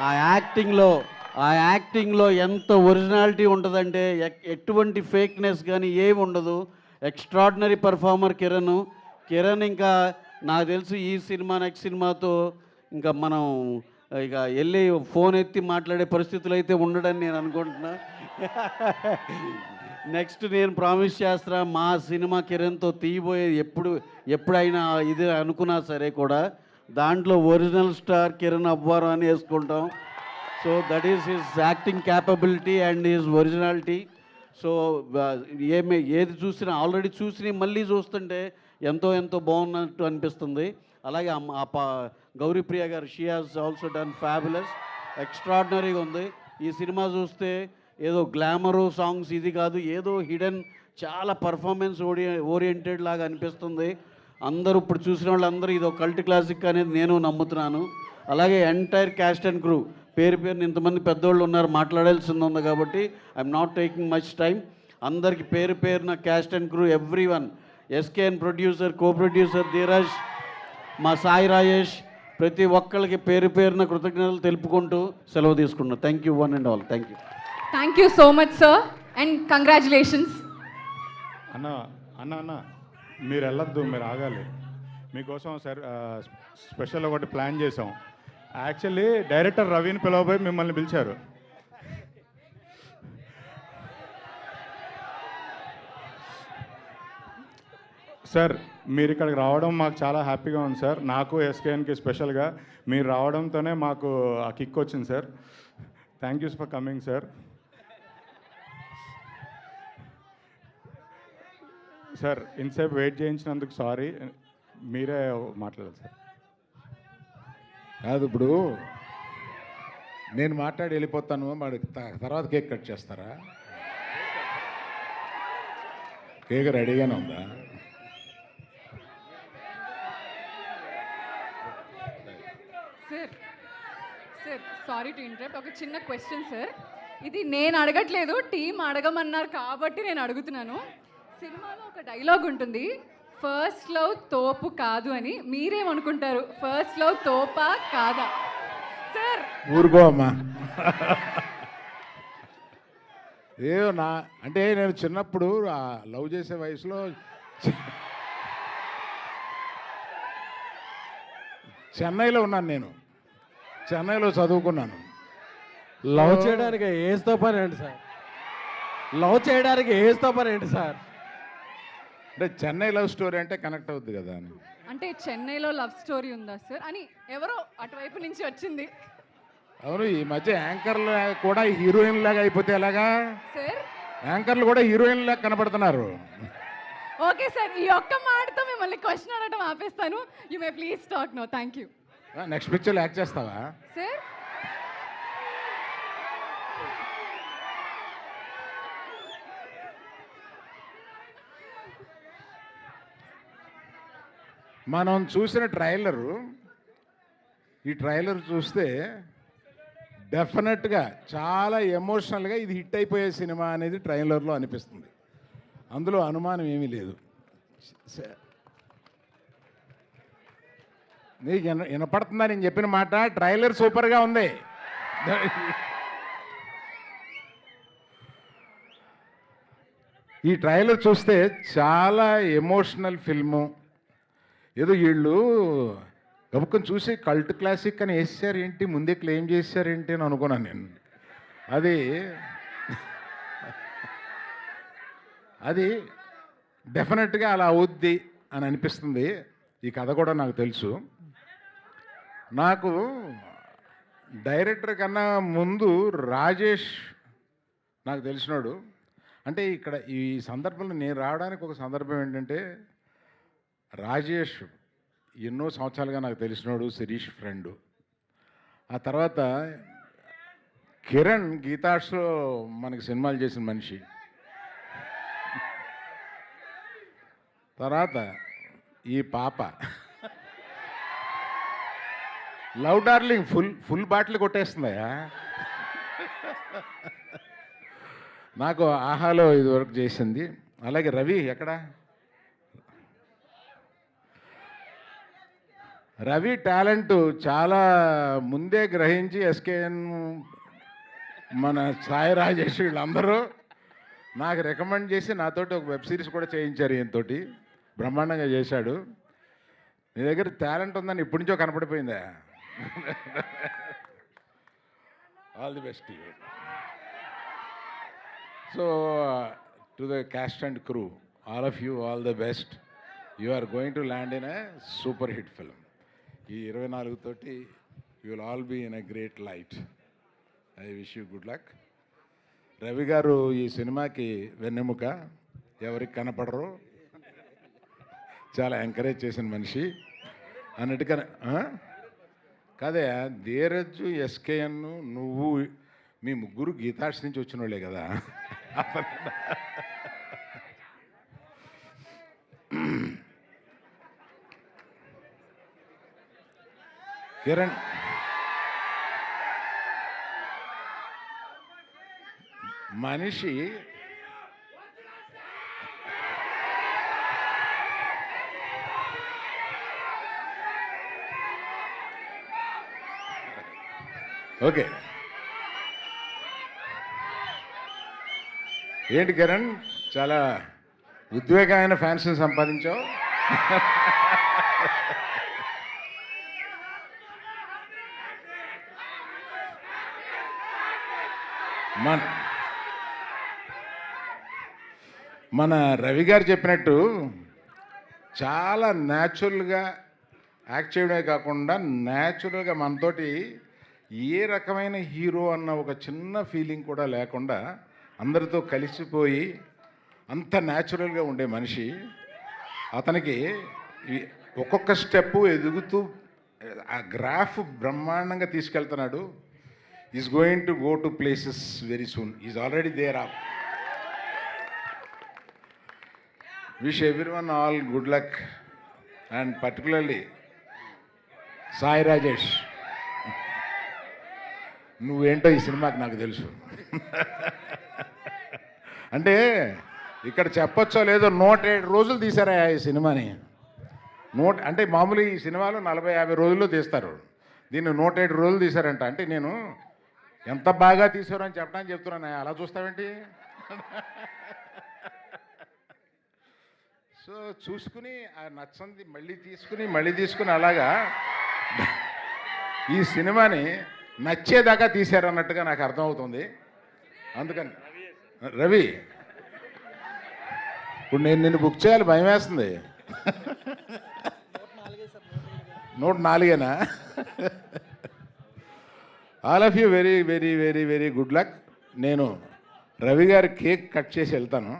ఆ యాక్టింగ్లో ఎంత ఒరిజినాలిటీ ఉంటుందంటే ఎటువంటి ఫేక్నెస్ కానీ ఏమి ఉండదు. Extraordinary performer Kiran. ఇంకా నాకు తెలుసు ఈ సినిమా నెక్స్ట్ సినిమాతో ఇంకా మనం ఇక వెళ్ళి ఫోన్ ఎత్తి మాట్లాడే పరిస్థితులు అయితే ఉండడని నేను అనుకుంటున్నా. నెక్స్ట్ నేను ప్రామిస్ చేస్తున్నా, మా సినిమా కిరణ్తో తీయబోయేది ఎప్పుడైనా ఇది అనుకున్నా సరే కూడా దాంట్లో ఒరిజినల్ స్టార్ కిరణ్ అబ్బోరం అని వేసుకుంటాం. So that is his acting capability and his originality. So ఏది చూసినా ఆల్రెడీ చూసి మళ్ళీ చూస్తుంటే ఎంతో ఎంతో బాగున్నట్టు అనిపిస్తుంది. అలాగే గౌరీప్రియ గారు, she has also done fabulous, ఎక్స్ట్రాడినరీగా ఉంది. ఈ సినిమా చూస్తే ఏదో గ్లామరు సాంగ్స్ ఇది కాదు, ఏదో హిడెన్ చాలా పర్ఫార్మెన్స్ ఓరియంటెడ్ లాగా అనిపిస్తుంది. అందరూ ఇప్పుడు చూసిన వాళ్ళందరూ ఇది ఒక కల్ట్ క్లాసిక్ అనేది నేను నమ్ముతున్నాను. అలాగే ఎంటైర్ క్యాస్ట్ అండ్ క్రూ పేరుని ఇంతమంది పెద్దోళ్ళు ఉన్నారు, మాట్లాడాల్సింది ఉంది కాబట్టి I'm not taking much time. అందరికి పేరున caste and crew everyone, SKN producer, co producer Dheeraj, మా సాయి రాజేష్, ప్రతి ఒక్కరికి పేరున కృతజ్ఞతలు తెలుపుకుంటూ సెలవు తీసుకున్నాను. Thank you one and all. Thank you. Thank you so much sir and congratulations. అన్న మీరు వెళ్ళొద్దు, మీరు ఆగాలి. మీకోసం సార్ స్పెషల్ ఒకటి ప్లాన్ చేసాం. యాక్చువల్లీ డైరెక్టర్ రవిని పిలవబోయి మిమ్మల్ని పిలిచారు. సార్ మీరు ఇక్కడికి రావడం మాకు చాలా హ్యాపీగా ఉంది సార్. నాకు ఎస్కేఎన్కి స్పెషల్గా మీరు రావడంతోనే మాకు ఆ కిక్ వచ్చింది sir. Thank you for coming sir. Sir ఇంతసేపు వెయిట్ చేయించినందుకు సారీ. మీరే మాట్లాడాలి సార్. కాదు, ఇప్పుడు నేను మాట్లాడి వెళ్ళిపోతాను, మరి తర్వాత కేక్ కట్ చేస్తారా? కేక్ రెడీగానే ఉందా? Sir sir sorry to interrupt, ఒక చిన్న క్వశ్చన్ సార్. ఇది నేను అడగట్లేదు, టీం అడగమన్నారు కాబట్టి నేను అడుగుతున్నాను. సినిమాలో ఒక డైలాగ్ ఉంటుంది, ఫస్ట్ లవ్ తోపు కాదు అని. మీరేమనుకుంటారు, ఫస్ట్ లవ్ తోపా కాదా? సార్ ఊరుకో అమ్మా. నా అంటే నేను చిన్నప్పుడు లవ్ చేసే వయసులో చెన్నైలో ఉన్నాను. నేను చెన్నైలో చదువుకున్నాను. లవ్ చేయడానికి ఏజ్తో పని ఏంటి సార్? లవ్ చేయడానికి ఏజ్తో పని ఏంటి సార్? అంటే చెన్నై లవ్ స్టోరీ అంటే కనెక్ట్ అవుద్ది కదా అని. అంటే చెన్నైలో లవ్ స్టోరీ ఉందా సార్ అని ఎవరో అటువైపు నుంచి వచ్చింది. అవును, ఈ మధ్య యాంకర్లు కూడా హీరోయిన్ లాగా అయిపోతే ఎలాగా? సార్ యాంకర్లు కూడా హీరోయిన్ లాగా కనపడుతున్నారు. ఓకే సార్, ఈ ఒక్క మాటతో మిమ్మల్ని క్వశ్చన్ అడగడం ఆపేస్తాను. You may please talk now. Thank you. Next పిక్చర్లో యాక్ట్ చేస్తావా? సార్ మనం చూసిన ట్రైలరు, ఈ ట్రైలర్ చూస్తే డెఫినెట్గా చాలా ఎమోషనల్గా ఇది హిట్ అయిపోయే సినిమా అనేది ట్రైలర్లో అనిపిస్తుంది. అందులో అనుమానం ఏమీ లేదు. నీకు వినపడుతుందా నేను చెప్పిన మాట? ట్రైలర్ సూపర్గా ఉంది. ఈ ట్రైలర్ చూస్తే చాలా ఎమోషనల్ ఫిల్ము. ఏదో వీళ్ళు గబుక్కని చూసి కల్ట్ క్లాసిక్ అని వేసారు ఏంటి, ముందే క్లెయిమ్ చేశారేంటి అని అనుకున్నాను నేను. అది డెఫినెట్గా అలా అవుద్ది అని అనిపిస్తుంది. ఈ కథ కూడా నాకు తెలుసు. నాకు డైరెక్టర్ కన్నా ముందు రాజేష్ నాకు తెలిసినాడు. అంటే ఇక్కడ ఈ సందర్భంలో నేను రావడానికి ఒక సందర్భం ఏంటంటే, రాజేష్ ఎన్నో సంవత్సరాలుగా నాకు తెలిసినాడు, శిరీష్ ఫ్రెండు. ఆ తర్వాత కిరణ్ గీతాష్లో మనకి సినిమాలు చేసిన మనిషి. తర్వాత ఈ పాప లవ్ డార్లింగ్ ఫుల్ బాటిల్ కొట్టేస్తుందయా. నాకు ఆహాలో ఇది వరకు చేసింది. అలాగే రవి ఎక్కడ? రవి టాలెంట్ చాలా ముందే గ్రహించి ఎస్కేఎన్, మన సాయి రాజేష్ వీళ్ళందరూ నాకు రికమెండ్ చేసి నాతోటి ఒక వెబ్ సిరీస్ కూడా చేయించారు. ఈయనతోటి బ్రహ్మాండంగా చేశాడు. నీ దగ్గర టాలెంట్ ఉందని ఇప్పటి నుంచో కనపడిపోయిందా? All the best. So to the cast and crew, all of you all the best. You are going to land in a super hit film. ఈ 24 తోటి you will all be in a great light. I wish you good luck. Ravi గారు ఈ సినిమాకి వెన్నెముక, ఎవరికి కనపడరు, చాలా encourage చేసిన మనిషి అన్నట్టుగా. కాదే, ధీరజ్, ఎస్కేఎన్, నువ్వు, మీ ముగ్గురు గీతాష్ నుంచి వచ్చిన వాళ్ళే కదా. కిరణ్ మనిషి ఓకే. ఏంటి కిరణ్, చాలా ఉద్వేగమైన ఫ్యాన్స్ని సంపాదించావు. మన రవి గారు చెప్పినట్టు చాలా న్యాచురల్గా యాక్ట్ చేయడమే కాకుండా న్యాచురల్గా మనతోటి ఏ రకమైన హీరో అన్న ఒక చిన్న ఫీలింగ్ కూడా లేకుండా అందరితో కలిసిపోయి అంత న్యాచురల్గా ఉండే మనిషి. అతనికి ఒక్కొక్క స్టెప్పు ఎదుగుతూ ఆ గ్రాఫ్ బ్రహ్మాండంగా తీసుకెళ్తున్నాడు. Is going to go to places very soon. Is already there off. Wish everyone all good luck and particularly Sai Rajesh, నువ్వేంటో ఈ సినిమాకి నాకు తెలుసు. అంటే ఇక్కడ చెప్పొచ్చో లేదో 107 రోజులు తీశారా ఈ సినిమాని. అంటే మామూలు ఈ సినిమాలు 40-50 రోజుల్లో తీస్తారు, దీన్ని 107 రోజులు తీశారంట. అంటే నేను ఎంత బాగా తీశారో అని చెప్పడానికి చెప్తున్నాను. అలా చూస్తావేంటి? సో చూసుకుని ఆ నచ్చంది మళ్ళీ తీసుకుని అలాగా ఈ సినిమాని నచ్చేదాకా తీశారన్నట్టుగా నాకు అర్థమవుతుంది. అందుకని రవి, ఇప్పుడు నేను నిన్ను బుక్ చేయాలి, భయం వేస్తుంది. 104 all of you very very very very good luck. నేను రవి గారి కేక్ కట్ చేసి వెళ్తాను.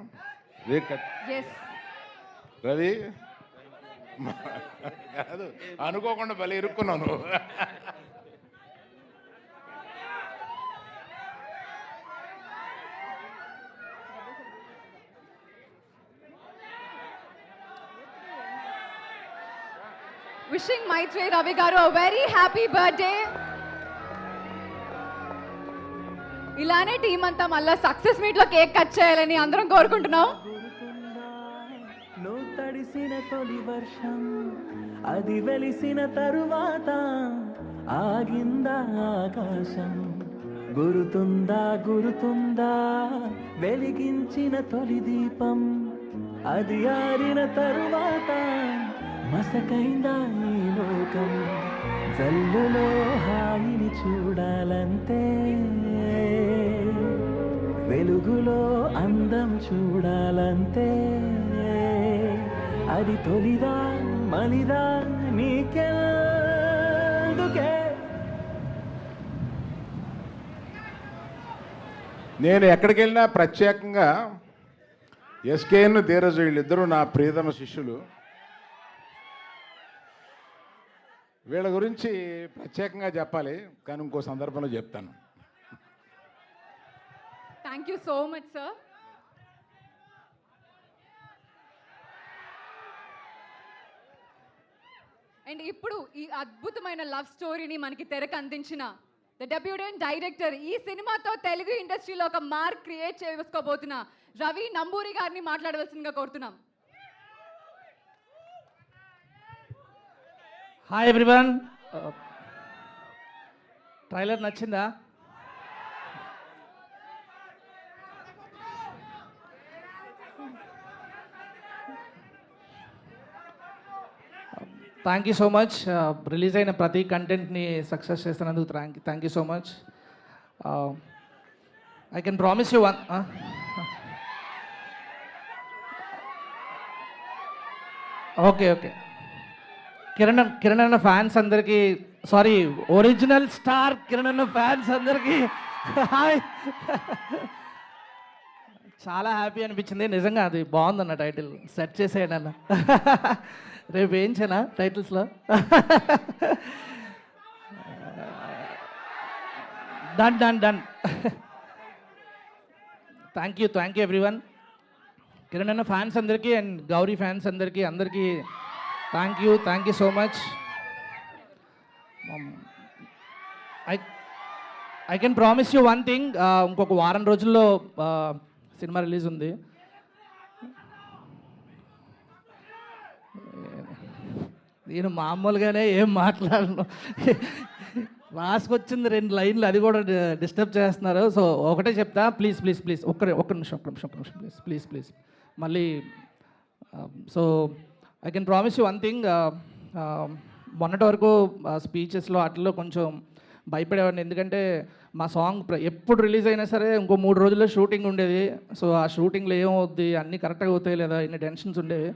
రవి కాదు, అనుకోకుండా భలే ఇరుక్కున్నాను. Wishing Maitreyi Ravi garu a very happy birthday. ఇలానే టీం అంతా మళ్ళీ సక్సెస్ మీట్ లో కేక్ కట్ చేయాలని అందరం కోరుకుంటున్నాం. నువ్వు తడిసిన తొలి వర్షం అది వెలిసిన తరువాత ఆగిందా ఆకాశం. గురుతుందా వెలిగించిన తొలి దీపం అది ఆరిన తరువాత మసకైందా ఈ లోకం. జల్లులో హాయిని చూడాలంటే వెలుగులో అందం చూడాలంటే అది తొలిదా మలిదా నీకెందుకే. నేను ఎక్కడికి వెళ్ళినా ప్రత్యేకంగా ఎస్కేఎన్ ధీరజ్ వీళ్ళిద్దరూ నా ప్రియతమ శిష్యులు. వీళ్ళ గురించి ప్రత్యేకంగా చెప్పాలి, కానీ ఇంకో సందర్భంలో చెప్తాను. Thank you so much sir. And ఇప్పుడు ఈ అద్భుతమైన లవ్ స్టోరీని మనకి తెరకు అందించిన ద డెబ్యూటెంట్ డైరెక్టర్, ఈ సినిమాతో తెలుగు ఇండస్ట్రీలో ఒక మార్క్ క్రియేట్ చేసుకోబోతున్న రవి నంబూరి గారిని మాట్లాడవలసిందిగా కోరుతున్నాం. హాయ్ ఎవ్రీవన్, ట్రైలర్ నచ్చిందా? Thank you so much. Release అయిన ప్రతి కంటెంట్ని సక్సెస్ చేస్తున్నందుకు thank you so much. I can promise you one. Okay Kiran అన్న ఫ్యాన్స్ అందరికీ, సారీ ఒరిజినల్ స్టార్ కిరణ్ అన్న ఫ్యాన్స్ అందరికీ హాయ్. చాలా హ్యాపీ అనిపించింది నిజంగా. అది బాగుందన్న టైటిల్, సెట్ చేసేయండి అన్న. రేపు వేయించానా టైటిల్స్లో? Done. Thank you everyone. Kiran అన్న ఫ్యాన్స్ అందరికీ అండ్ గౌరీ ఫ్యాన్స్ అందరికీ thank you so much. I can promise you one thing, ఇంకొక వారం రోజుల్లో సినిమా రిలీజ్ ఉంది. నేను మామూలుగానే ఏం మాట్లాడను, రాసుకొచ్చింది 2 లైన్లు, అది కూడా డిస్టర్బ్ చేస్తున్నారు. సో ఒకటే చెప్తా, ప్లీజ్ ఒక్క నిమిషం ప్లీజ్. మళ్ళీ so I can promise you one thing, మొన్నటి వరకు స్పీచెస్లో అట్లలో కొంచెం భయపడేవాడిని, ఎందుకంటే మా సాంగ్ ఎప్పుడు రిలీజ్ అయినా సరే ఇంకో 3 రోజుల్లో షూటింగ్ ఉండేది. సో ఆ షూటింగ్లో ఏమవుద్ది, అన్నీ కరెక్ట్గా అవుతాయి లేదా, ఇన్ని టెన్షన్స్ ఉండేవి.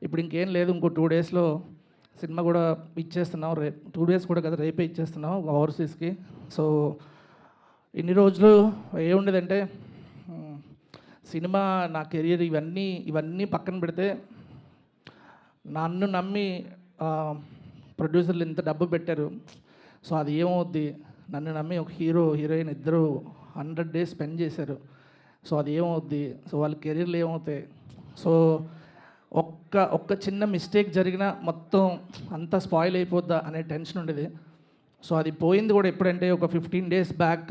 ఇప్పుడు ఇంకేం లేదు, ఇంకో 2 డేస్లో సినిమా కూడా ఇచ్చేస్తున్నాం. 2 డేస్ కూడా కదా, రేపే ఇచ్చేస్తున్నాం ఓవర్సీస్కి. సో ఇన్ని రోజులు ఏముండేదంటే, సినిమా, నా కెరియర్, ఇవన్నీ పక్కన పెడితే నన్ను నమ్మి ప్రొడ్యూసర్లు ఇంత డబ్బు పెట్టారు. సో అది ఏమవుద్ది, నన్ను నమ్మి ఒక హీరో హీరోయిన్ ఇద్దరు 100 డేస్ స్పెండ్ చేశారు. సో అది ఏమవుద్ది, సో వాళ్ళ కెరీర్లు ఏమవుతాయి. సో ఒక్క చిన్న మిస్టేక్ జరిగినా మొత్తం అంతా స్పాయిల్ అయిపోద్దా అనే టెన్షన్ ఉండేది. సో అది పోయింది కూడా ఎప్పుడంటే, ఒక 15 days back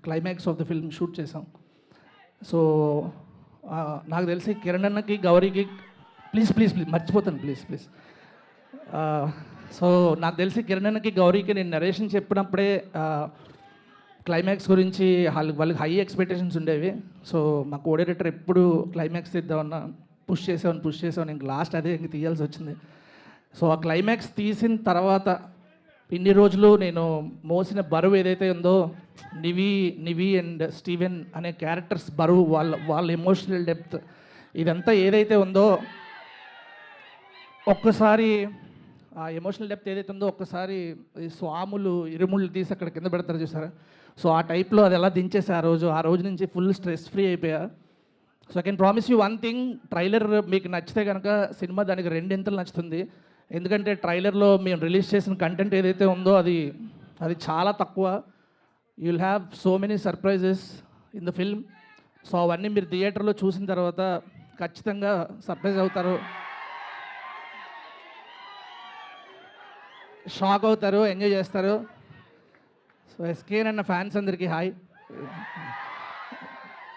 climax of the film shoot చేసాం. సో నాకు తెలిసి కిరణ్ అన్నకి, గౌరీకి, ప్లీజ్ మర్చిపోతాను, ప్లీజ్. సో నాకు తెలిసి కిరణ్ అన్నకి, గౌరీకి నేను నరేషన్ చెప్పినప్పుడే క్లైమాక్స్ గురించి వాళ్ళకి హై ఎక్స్పెక్టేషన్స్ ఉండేవి. సో మా కోఆర్డినేటర్ ఎప్పుడు క్లైమాక్స్ తీద్దామన్నా పుష్ చేసాను, ఇంక లాస్ట్ అదే ఇంక తీయాల్సి వచ్చింది. సో ఆ క్లైమాక్స్ తీసిన తర్వాత ఇన్ని రోజులు నేను మోసిన బరువు ఏదైతే ఉందో, నివి అండ్ స్టీవెన్ అనే క్యారెక్టర్స్ బరువు, వాళ్ళ ఎమోషనల్ డెప్త్, ఇదంతా ఏదైతే ఉందో, ఒక్కసారి ఆ ఎమోషనల్ డెప్త్ ఏదైతే ఉందో, ఒక్కసారి స్వాములు ఇరుముళ్ళు తీసి అక్కడ కింద పెడతారు చూసారా. సో ఆ టైప్లో అది ఎలా దించేసి ఆ రోజు నుంచి ఫుల్ స్ట్రెస్ ఫ్రీ అయిపోయా. So I can promise you one thing, trailer మీకు నచ్చితే కనుక సినిమా దానికి 2 ఇంతలు నచ్చుతుంది. ఎందుకంటే ట్రైలర్లో మేము రిలీజ్ చేసిన కంటెంట్ ఏదైతే ఉందో అది చాలా తక్కువ. You will have so many surprises in the film. So అవన్నీ మీరు థియేటర్లో చూసిన తర్వాత ఖచ్చితంగా సర్ప్రైజ్ అవుతారు, షాక్ అవుతారు, ఎంజాయ్ చేస్తారు. సో ఎస్కేఎన్ అన్న ఫ్యాన్స్ అందరికీ hi,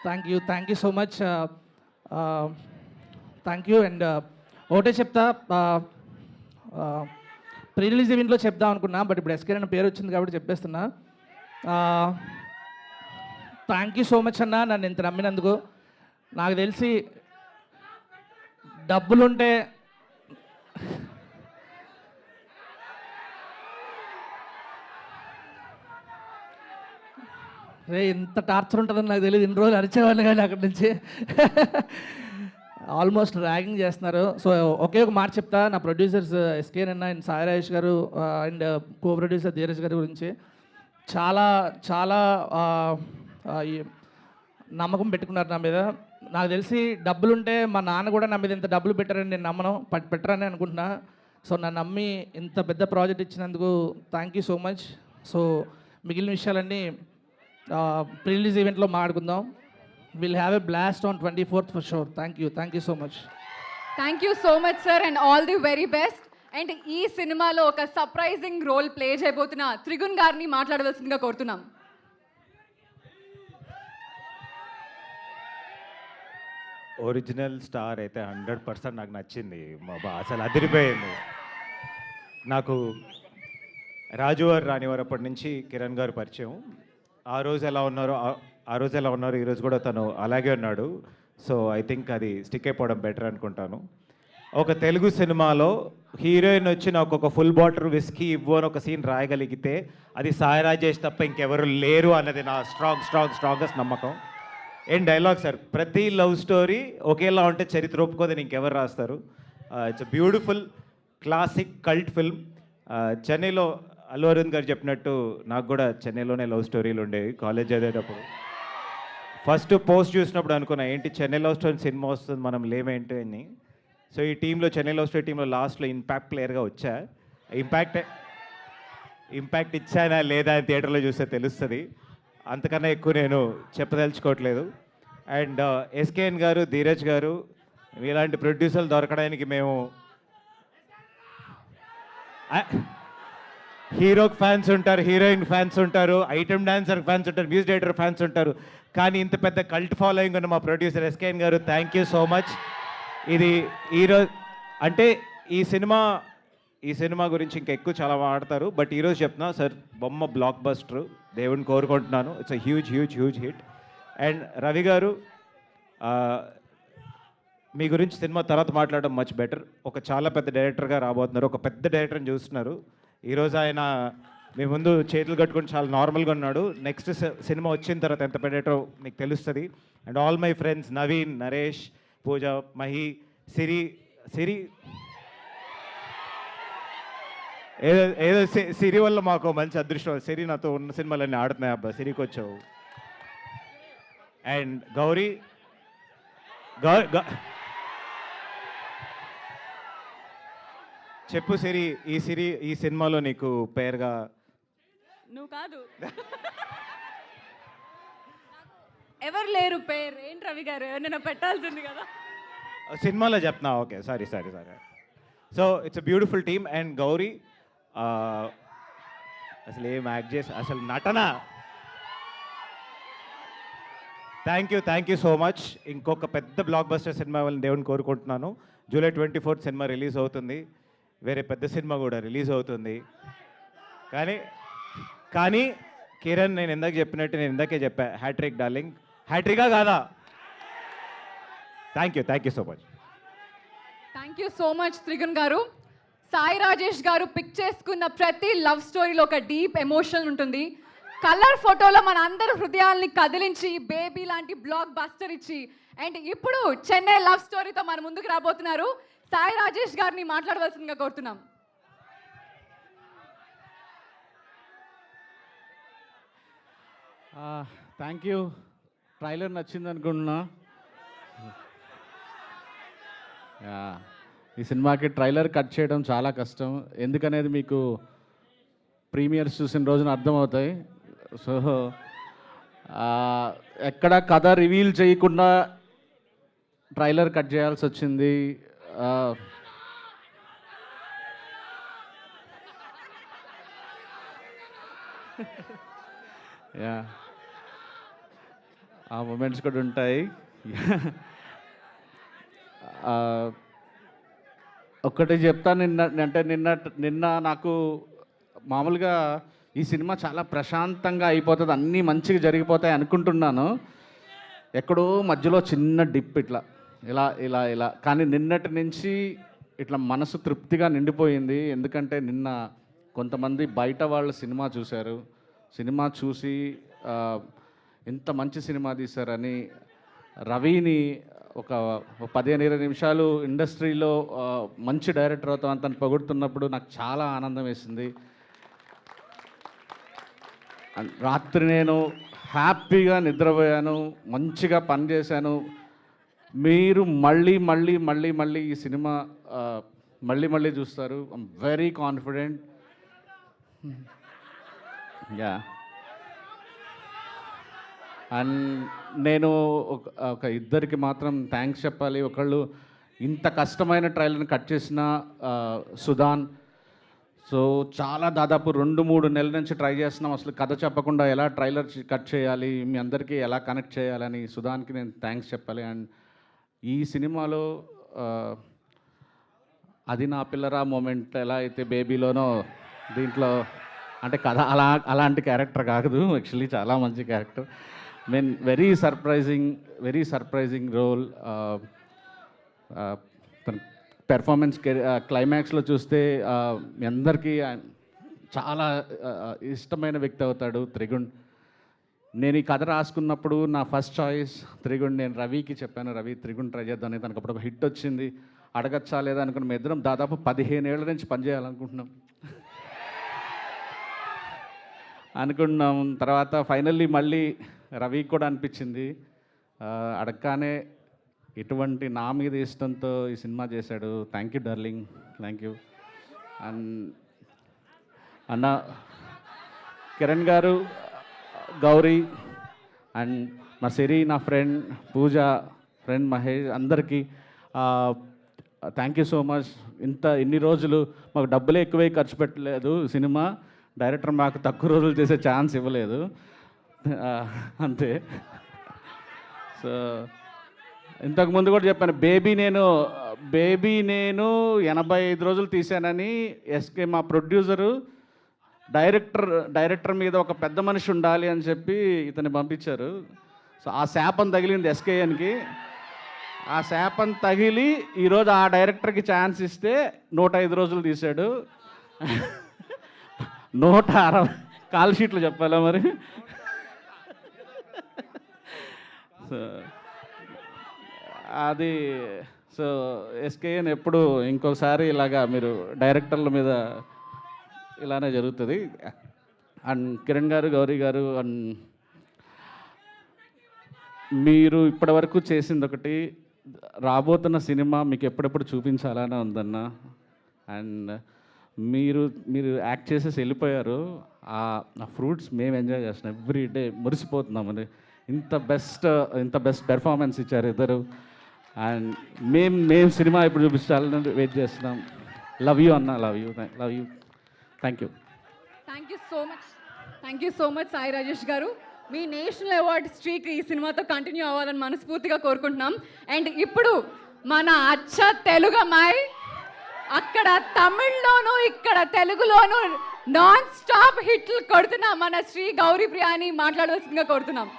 thank you so much, thank you. And ఒకటే చెప్తా, ప్రీ రిలీజ్ ఈవెంట్లో చెప్దాం అనుకున్నా, బట్ ఇప్పుడు ఎస్కేఎన్ అన్న పేరు వచ్చింది కాబట్టి చెప్పేస్తున్నా. థ్యాంక్ యూ సో మచ్ అన్న, నన్ను ఇంత నమ్మినందుకు. నాకు తెలిసి డబ్బులుంటే ఇంత టార్చర్ ఉంటుందని నాకు తెలియదు. ఇన్ని రోజులు అరిచేవాడిని కానీ అక్కడి నుంచి ఆల్మోస్ట్ ర్యాగింగ్ చేస్తున్నారు. సో ఒకే ఒక మాట చెప్తా, నా ప్రొడ్యూసర్స్ ఎస్కేఎన్ అన్న అండ్ సాయి రాజేష్ గారు అండ్ కో ప్రొడ్యూసర్ ధీరజ్ గారి గురించి చాలా నమ్మకం పెట్టుకున్నారు నా మీద. నాకు తెలిసి డబ్బులుంటే మా నాన్న కూడా నా మీద ఇంత డబ్బులు పెట్టారని నేను నమ్మను, పెట్టరని అనుకుంటున్నా. సో నన్ను నమ్మి ఇంత పెద్ద ప్రాజెక్ట్ ఇచ్చినందుకు thank you so much. So మిగిలిన విషయాలన్నీ ప్రీ రిలీజ్ ఈవెంట్లో మాట్లాడుకుందాం. Will have a blast on 24th for sure. Thank you so much. Thank you so much sir, and all the very best. And ఈ సినిమాలో ఒక surprising role play చేయబోతున్న త్రిగుణ్ గారిని మాట్లాడవలసిందిగా కోరుతున్నాం. ఒరిజినల్ స్టార్ అయితే 100% నాకు నచ్చింది, అసలు అదిరిపోయింది. నాకు రాజువారు రానివారప్పటి నుంచి కిరణ్ గారు పరిచయం. ఆ రోజు ఎలా ఉన్నారో ఈరోజు కూడా తను అలాగే ఉన్నాడు. సో ఐ థింక్ అది స్టిక్ అయిపోవడం బెటర్ అనుకుంటాను. ఒక తెలుగు సినిమాలో హీరోయిన్ వచ్చి నాకు ఒక ఫుల్ బాటిల్ విస్కీ ఇవ్వు అని ఒక సీన్ రాయగలిగితే అది సాయి రాజేష్ తప్ప ఇంకెవరు లేరు అన్నది నా స్ట్రాంగెస్ట్ నమ్మకం. ఏం డైలాగ్ సార్, ప్రతి లవ్ స్టోరీ ఒకేలా ఉంటే చరిత్ర ఒప్పుకోదని ఇంకెవరు రాస్తారు. It's a beautiful classic cult film. చెన్నైలో అల్లు అరవింద్ గారు చెప్పినట్టు నాకు కూడా చెన్నైలోనే లవ్ స్టోరీలు ఉండేవి కాలేజ్ చదివేటప్పుడు. ఫస్ట్ పోస్ట్ చూసినప్పుడు అనుకున్నా, ఏంటి చెన్నై లవ్ స్టోరీ సినిమా వస్తుంది, మనం లేమేంటి అని. సో ఈ టీంలో, చెన్నై లవ్ స్టోరీ టీంలో లాస్ట్లో ఇంపాక్ట్ ప్లేయర్గా వచ్చా. ఇంపాక్ట్ ఇచ్చానా లేదా అని థియేటర్లో చూస్తే తెలుస్తుంది. అంతకన్నా ఎక్కువ నేను చెప్పదలుచుకోవట్లేదు. అండ్ ఎస్కేఎన్ గారు, ధీరజ్ గారు, ఇలాంటి ప్రొడ్యూసర్లు దొరకడానికి మేము హీరోకి ఫ్యాన్స్ ఉంటారు, హీరోయిన్ ఫ్యాన్స్ ఉంటారు, ఐటమ్ డాన్సర్ ఫ్యాన్స్ ఉంటారు, మ్యూజిక్ డైరెక్టర్ ఫ్యాన్స్ ఉంటారు. కానీ ఇంత పెద్ద కల్ట్ ఫాలోయింగ్ ఉన్న మా ప్రొడ్యూసర్ ఎస్కేఎన్ గారు, థ్యాంక్ యూ సో మచ్. ఇది ఈరోజు అంటే ఈ సినిమా గురించి ఇంకా ఎక్కువ చాలా మాట్లాడతారు, బట్ ఈరోజు చెప్తున్నా సార్, బొమ్మ బ్లాక్ బస్టర్, దేవుడిని కోరుకుంటున్నాను. It's a huge hit. And Ravi గారు, మీ గురించి సినిమా తర్వాత మాట్లాడడం మచ్ బెటర్. ఒక చాలా పెద్ద డైరెక్టర్గా రాబోతున్నారు, ఒక పెద్ద డైరెక్టర్ని చూస్తున్నారు. ఈరోజు ఆయన మీ ముందు చేతులు కట్టుకొని చాలా నార్మల్గా ఉన్నాడు. నెక్స్ట్ సినిమా వచ్చిన తర్వాత ఎంత పెద్ద డైరెక్టర్ మీకు తెలుస్తుంది. And all my friends Naveen, Naresh, Pooja, Mahi, Siri ఏదో సిరి వల్ల మాకు మంచి అదృష్టం. సిరి నాతో ఉన్న సినిమాలన్నీ ఆడుతున్నాయి. అబ్బా సిరికి వచ్చావు. అండ్ గౌరీ చెప్పు సిరి, ఈ సినిమాలో నీకు పేరుగా నువ్వు కాదు ఎవరు లేరు పేరు. ఏంటి రవి గారు, ఎవరినైనా పెట్టాల్సింది కదా. సినిమాలో చెప్తున్నా. Okay, sorry. So it's a beautiful team. And Gauri అసలు ఏం యాక్ట్ చేసి అసలు నటన. Thank you so much. ఇంకొక పెద్ద బ్లాక్ బస్టర్ సినిమా వాళ్ళని దేవుని కోరుకుంటున్నాను. జూలై 24th సినిమా రిలీజ్ అవుతుంది. వేరే పెద్ద సినిమా కూడా రిలీజ్ అవుతుంది. కానీ కిరణ్, నేను ఇందాకే చెప్పా హ్యాట్రిక్ డార్లింగ్. హ్యాట్రికా కాదా? Thank you so much. Thank you so much Trigun గారు. సాయి రాజేష్ గారు పిక్ చేసుకున్న ప్రతి లవ్ స్టోరీలో ఒక డీప్ ఎమోషన్ ఉంటుంది. కలర్ ఫోటోలో మన అందరి హృదయాల్ని కదిలించి బేబీ లాంటి బ్లాక్ బస్టర్ ఇచ్చి అండ్ ఇప్పుడు చెన్నై లవ్ స్టోరీతో మన ముందుకు రాబోతున్నారు. సాయి రాజేష్ గారిని మాట్లాడవలసిందిగా కోరుతున్నాం. Thank you. ట్రైలర్ నచ్చింది అనుకుంటున్నా. ఈ సినిమాకి ట్రైలర్ కట్ చేయడం చాలా కష్టం, ఎందుకనేది మీకు ప్రీమియర్స్ చూసిన రోజున అర్థమవుతాయి. సో ఎక్కడ కథ రివీల్ చేయకుండా ట్రైలర్ కట్ చేయాల్సి వచ్చింది. ఆ మూమెంట్స్ కూడా ఉంటాయి. ఒక్కటి చెప్తా, నిన్న నాకు మామూలుగా ఈ సినిమా చాలా ప్రశాంతంగా అయిపోతుంది, అన్నీ మంచిగా జరిగిపోతాయి అనుకుంటున్నాను. ఎక్కడో మధ్యలో చిన్న డిప్ ఇలా కానీ నిన్నటి నుంచి ఇట్లా మనసు తృప్తిగా నిండిపోయింది. ఎందుకంటే నిన్న కొంతమంది బయట వాళ్ళు సినిమా చూశారు, సినిమా చూసి ఇంత మంచి సినిమా తీశారని రవిని ఒక 15-20 నిమిషాలు ఇండస్ట్రీలో మంచి డైరెక్టర్ అవుతాం అని తను పొగుడుతున్నప్పుడు నాకు చాలా ఆనందం వేసింది. రాత్రి నేను హ్యాపీగా నిద్రపోయాను, మంచిగా పనిచేశాను. మీరు మళ్ళీ ఈ సినిమా మళ్ళీ చూస్తారు. I'm very confident. అండ్ నేను ఒక ఇద్దరికి మాత్రం థ్యాంక్స్ చెప్పాలి. ఒకళ్ళు ఇంత కష్టమైన ట్రైలర్ని కట్ చేసిన సుధాన్. సో చాలా దాదాపు 2-3 నెలల నుంచి ట్రై చేస్తున్నాం, అసలు కథ చెప్పకుండా ఎలా ట్రైలర్ కట్ చేయాలి, మీ అందరికీ ఎలా కనెక్ట్ చేయాలని సుధాన్కి నేను థ్యాంక్స్ చెప్పాలి. అండ్ ఈ సినిమాలో అది నా పిల్లరా మూమెంట్ ఎలా అయితే బేబీలోనో దీంట్లో అంటే కథ అలాంటి క్యారెక్టర్ కాదు, యాక్చువల్లీ చాలా మంచి character. Very surprising role. Performance క్లైమాక్స్లో చూస్తే మీ అందరికీ చాలా ఇష్టమైన వ్యక్తి అవుతాడు త్రిగుణ్. నేను ఈ కథ రాసుకున్నప్పుడు నా ఫస్ట్ చాయిస్ త్రిగుణ్. నేను రవికి చెప్పాను, రవి త్రిగుణ్ ట్రై చేద్దామని. తనకు అప్పుడు ఒక హిట్ వచ్చింది, అడగచ్చా లేదా అనుకున్న. మేము ఇద్దరం దాదాపు 15 ఏళ్ళ నుంచి పనిచేయాలనుకుంటున్నాం అనుకున్నాం. తర్వాత ఫైనల్లీ మళ్ళీ రవికి కూడా అనిపించింది, అడగగానే ఇటువంటి నా మీద ఇష్టంతో ఈ సినిమా చేశాడు. Thank you darling, thank you. And అన్న కిరణ్ గారు, గౌరీ అండ్ మా సిరి, నా ఫ్రెండ్ పూజ, ఫ్రెండ్ మహేష్, అందరికీ థ్యాంక్ యూ సో మచ్. ఇన్ని రోజులు మాకు డబ్బులే ఎక్కువే ఖర్చు పెట్టలేదు సినిమా. డైరెక్టర్ మాకు తక్కువ రోజులు చేసే ఛాన్స్ ఇవ్వలేదు, అంతే. సో ఇంతకుముందు కూడా చెప్పాను, బేబీ నేను 85 రోజులు తీశానని. ఎస్కే మా ప్రొడ్యూసరు డైరెక్టర్ మీద ఒక పెద్ద మనిషి ఉండాలి అని చెప్పి ఇతన్ని పంపించారు. సో ఆ శాపం తగిలింది ఎస్కేఎన్కి. ఆ శాపం తగిలి ఈరోజు ఆ డైరెక్టర్కి ఛాన్స్ ఇస్తే 105 రోజులు తీశాడు. 160 కాల్ షీట్లు చెప్పాలా మరి. సో అది సో ఎస్కేఎన్ ఎప్పుడు ఇంకొకసారి ఇలాగా మీరు డైరెక్టర్ల మీద ఇలానే జరుగుతుంది. అండ్ కిరణ్ గారు, గౌరీ గారు, అండ్ మీరు ఇప్పటివరకు చేసింది ఒకటి, రాబోతున్న సినిమా మీకు ఎప్పుడెప్పుడు చూపించాలనే ఉందన్న. అండ్ మీరు యాక్ట్ చేసేసి వెళ్ళిపోయారు. ఆ ఫ్రూట్స్ మేము ఎంజాయ్ చేస్తున్నాం, ఎవ్రీ డే మురిసిపోతున్నామని. ఇంత బెస్ట్ పెర్ఫార్మెన్స్ ఇచ్చారు ఇద్దరు. అండ్ మేము సినిమా ఇప్పుడు చూపించాలని వెయిట్ చేస్తున్నాం. లవ్ యూ అన్న, love you. Thank you. Thank you so much Sai Rajesh గారు. మీ నేషనల్ అవార్డ్ స్ట్రీక్ ఈ సినిమాతో కంటిన్యూ అవ్వాలని మనస్ఫూర్తిగా కోరుకుంటున్నాం. అండ్ ఇప్పుడు మన అచ్చ తెలుగు అమ్మాయి అక్కడ తమిళ్లోనూ ఇక్కడ తెలుగులోనూ నాన్ స్టాప్ హిట్లు కొడుతున్న మన శ్రీ గౌరీ ప్రియాని మాట్లాడవలసిందిగా కోరుతున్నాం.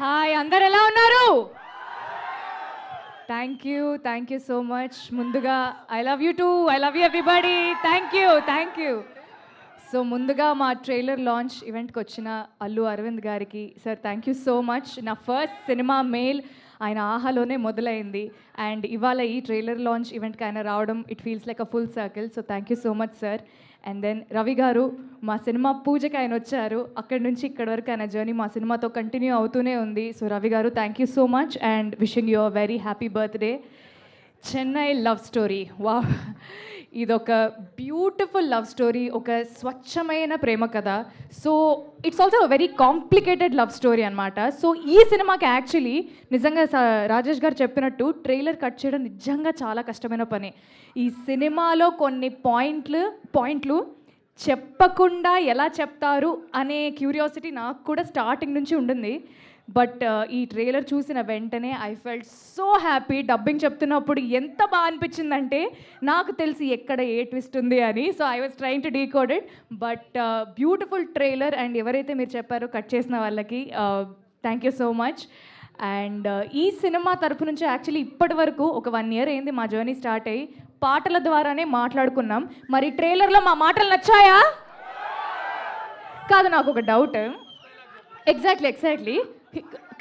హాయ్, అందరు ఎలా ఉన్నారు? Thank you so much. ముందుగా I love you too, I love you everybody. Thank you. So ముందుగా మా ట్రైలర్ లాంచ్ ఈవెంట్కి వచ్చిన అల్లు అరవింద్ గారికి sir thank you so much. నా ఫస్ట్ సినిమా మెయిల్ ఆయన ఆహాలోనే మొదలైంది. అండ్ ఇవాళ ఈ ట్రైలర్ లాంచ్ ఈవెంట్కి ఆయన రావడం it feels like a full circle. So thank you so much sir. And then Ravi garu మా సినిమా పూజకి ఆయన వచ్చారు. అక్కడి నుంచి ఇక్కడి వరకు ఆయన జర్నీ మా సినిమాతో కంటిన్యూ అవుతూనే ఉంది. సో రవి గారు thank you so much and wishing you a very happy birthday. Chennai love story, వా, ఇదొక బ్యూటిఫుల్ లవ్ స్టోరీ, ఒక స్వచ్ఛమైన ప్రేమ కథ. So it's also very complicated love story అనమాట. సో ఈ సినిమాకి యాక్చువల్లీ నిజంగా రాజేష్ గారు చెప్పినట్టు ట్రైలర్ కట్ చేయడం నిజంగా చాలా కష్టమైన పని. ఈ సినిమాలో కొన్ని పాయింట్లు చెప్పకుండా ఎలా చెప్తారు అనే క్యూరియాసిటీ నాకు కూడా స్టార్టింగ్ నుంచి ఉంటుంది. బట్ ఈ ట్రైలర్ చూసిన వెంటనే I felt so happy. Dubbing చెప్తున్నప్పుడు ఎంత బాగా అనిపించిందంటే నాకు తెలిసి ఎక్కడ ఏ ట్విస్ట్ ఉంది అని. So I was trying to decode it. But beautiful trailer. And ఎవరైతే మీరు చెప్పారో కట్ చేసిన వాళ్ళకి thank you so much. And ఈ సినిమా తరఫు నుంచి యాక్చువల్లీ ఇప్పటి వరకు ఒక 1 year అయింది మా జర్నీ స్టార్ట్ అయ్యి. పాటల ద్వారానే మాట్లాడుకున్నాం. మరి ట్రైలర్లో మా మాటలు నచ్చాయా? కాదు, నాకు ఒక డౌట్. ఎగ్జాక్ట్లీ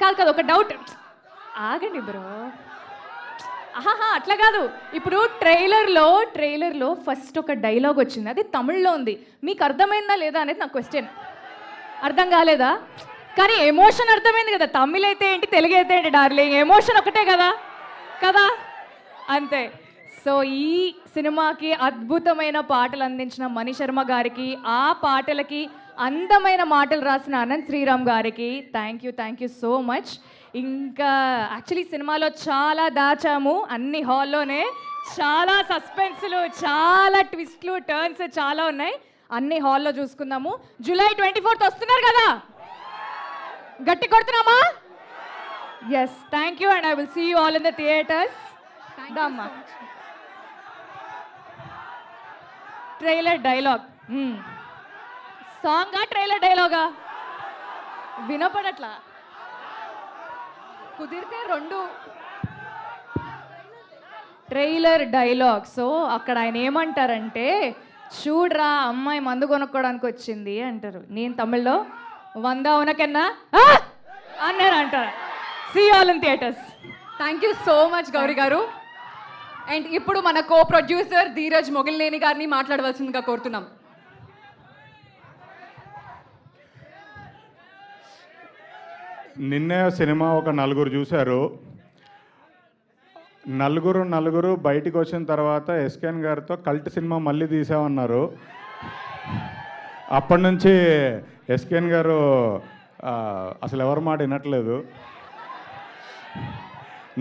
కాదు ఒక డౌట్. ఆగండి బ్రో. అట్లా కాదు. ఇప్పుడు ట్రైలర్లో ఫస్ట్ ఒక డైలాగ్ వచ్చింది, అది తమిళ్లో ఉంది. మీకు అర్థమైందా లేదా అనేది నా క్వశ్చన్. అర్థం కాలేదా? కానీ ఎమోషన్ అర్థమైంది కదా. తమిళ్ అయితే ఏంటి, తెలుగు అయితే ఏంటి డార్లింగ్, ఎమోషన్ ఒకటే కదా అంతే. సో ఈ సినిమాకి అద్భుతమైన పాటలు అందించిన మణి శర్మ గారికి, ఆ పాటలకి అందమైన మాటలు రాసిన అనంత్ శ్రీరామ్ గారికి థ్యాంక్ యూ సో మచ్. ఇంకా యాక్చువల్లీ సినిమాలో చాలా దాచాము, అన్ని హాల్లోనే చాలా సస్పెన్స్లు, చాలా ట్విస్ట్లు, టర్న్స్ చాలా ఉన్నాయి. అన్ని హాల్లో చూసుకుందాము. July 24th వస్తున్నారు కదా, గట్టి కొడుతున్నామా? Yes, thank you and I will see you all in the theatres. అమ్మా ట్రైలర్ డైలాగ్ సాంగా ట్రైలర్ డైలాగా వినపడట్లా. కుదిరితే 2 ట్రైలర్ డైలాగ్. సో అక్కడ ఆయన ఏమంటారంటే, చూడరా అమ్మాయి మందు కొనుక్కోవడానికి వచ్చింది అంటారు. నేను తమిళ్లో 100 ఉనకన్నా అన్నారు అంటారు. See all in theatres. Thank you so much Gowri garu. And ఇప్పుడు మన కో ప్రొడ్యూసర్ ధీరజ్ మొగిలినేని గారిని మాట్లాడవలసిందిగా కోరుతున్నాం. నిన్నే సినిమా ఒక 4 చూశారు. నలుగురు బయటికి వచ్చిన తర్వాత ఎస్కేఎన్ గారితో కల్ట్ సినిమా మళ్ళీ తీసామన్నారు. అప్పటి నుంచి ఎస్కేఎన్ గారు అసలు ఎవరి మాట వినట్లేదు.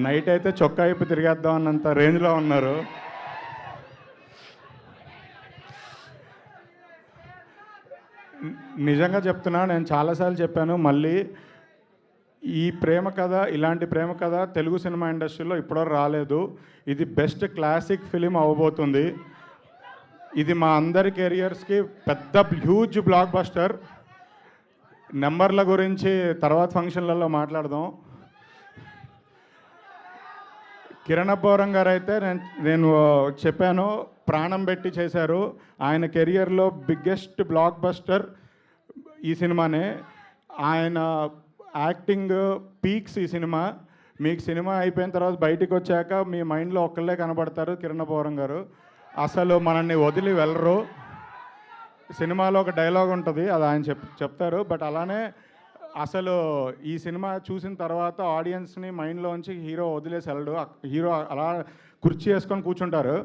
నైట్ అయితే చొక్కా అయిపు తిరిగేద్దాం అన్నంత రేంజ్లో ఉన్నారు. నిజంగా చెప్తున్నా, నేను చాలాసార్లు చెప్పాను, మళ్ళీ ఈ ప్రేమ కథ, ఇలాంటి ప్రేమ కథ తెలుగు సినిమా ఇండస్ట్రీలో ఇప్పటివరకు రాలేదు. ఇది బెస్ట్ క్లాసిక్ ఫిలిం అవ్వబోతుంది. ఇది మా అందరి కెరియర్స్కి పెద్ద హ్యూజ్ బ్లాక్ బస్టర్. నెంబర్ల గురించి తర్వాత ఫంక్షన్లలో మాట్లాడదాం. కిరణ్ అబ్బవరం గారు అయితే నేను చెప్పాను, ప్రాణం పెట్టి చేశారు. ఆయన కెరియర్లో బిగ్గెస్ట్ బ్లాక్ బస్టర్ ఈ సినిమానే. ఆయన యాక్టింగ్ పీక్స్ ఈ సినిమా. మీకు సినిమా అయిపోయిన తర్వాత బయటికి వచ్చాక మీ మైండ్లో ఒక్కళ్ళే కనబడతారు, కిరణ్ అబ్బవరం గారు. అసలు మనల్ని వదిలి వెళ్ళరు. సినిమాలో ఒక డైలాగ్ ఉంటుంది, అది ఆయన చెప్తారు. బట్ అలానే అసలు ఈ సినిమా చూసిన తర్వాత ఆడియన్స్ని మైండ్లోంచి హీరో వదిలేసి వెళ్ళడు. హీరో అలా కుర్చీ వేసుకొని కూర్చుంటారు.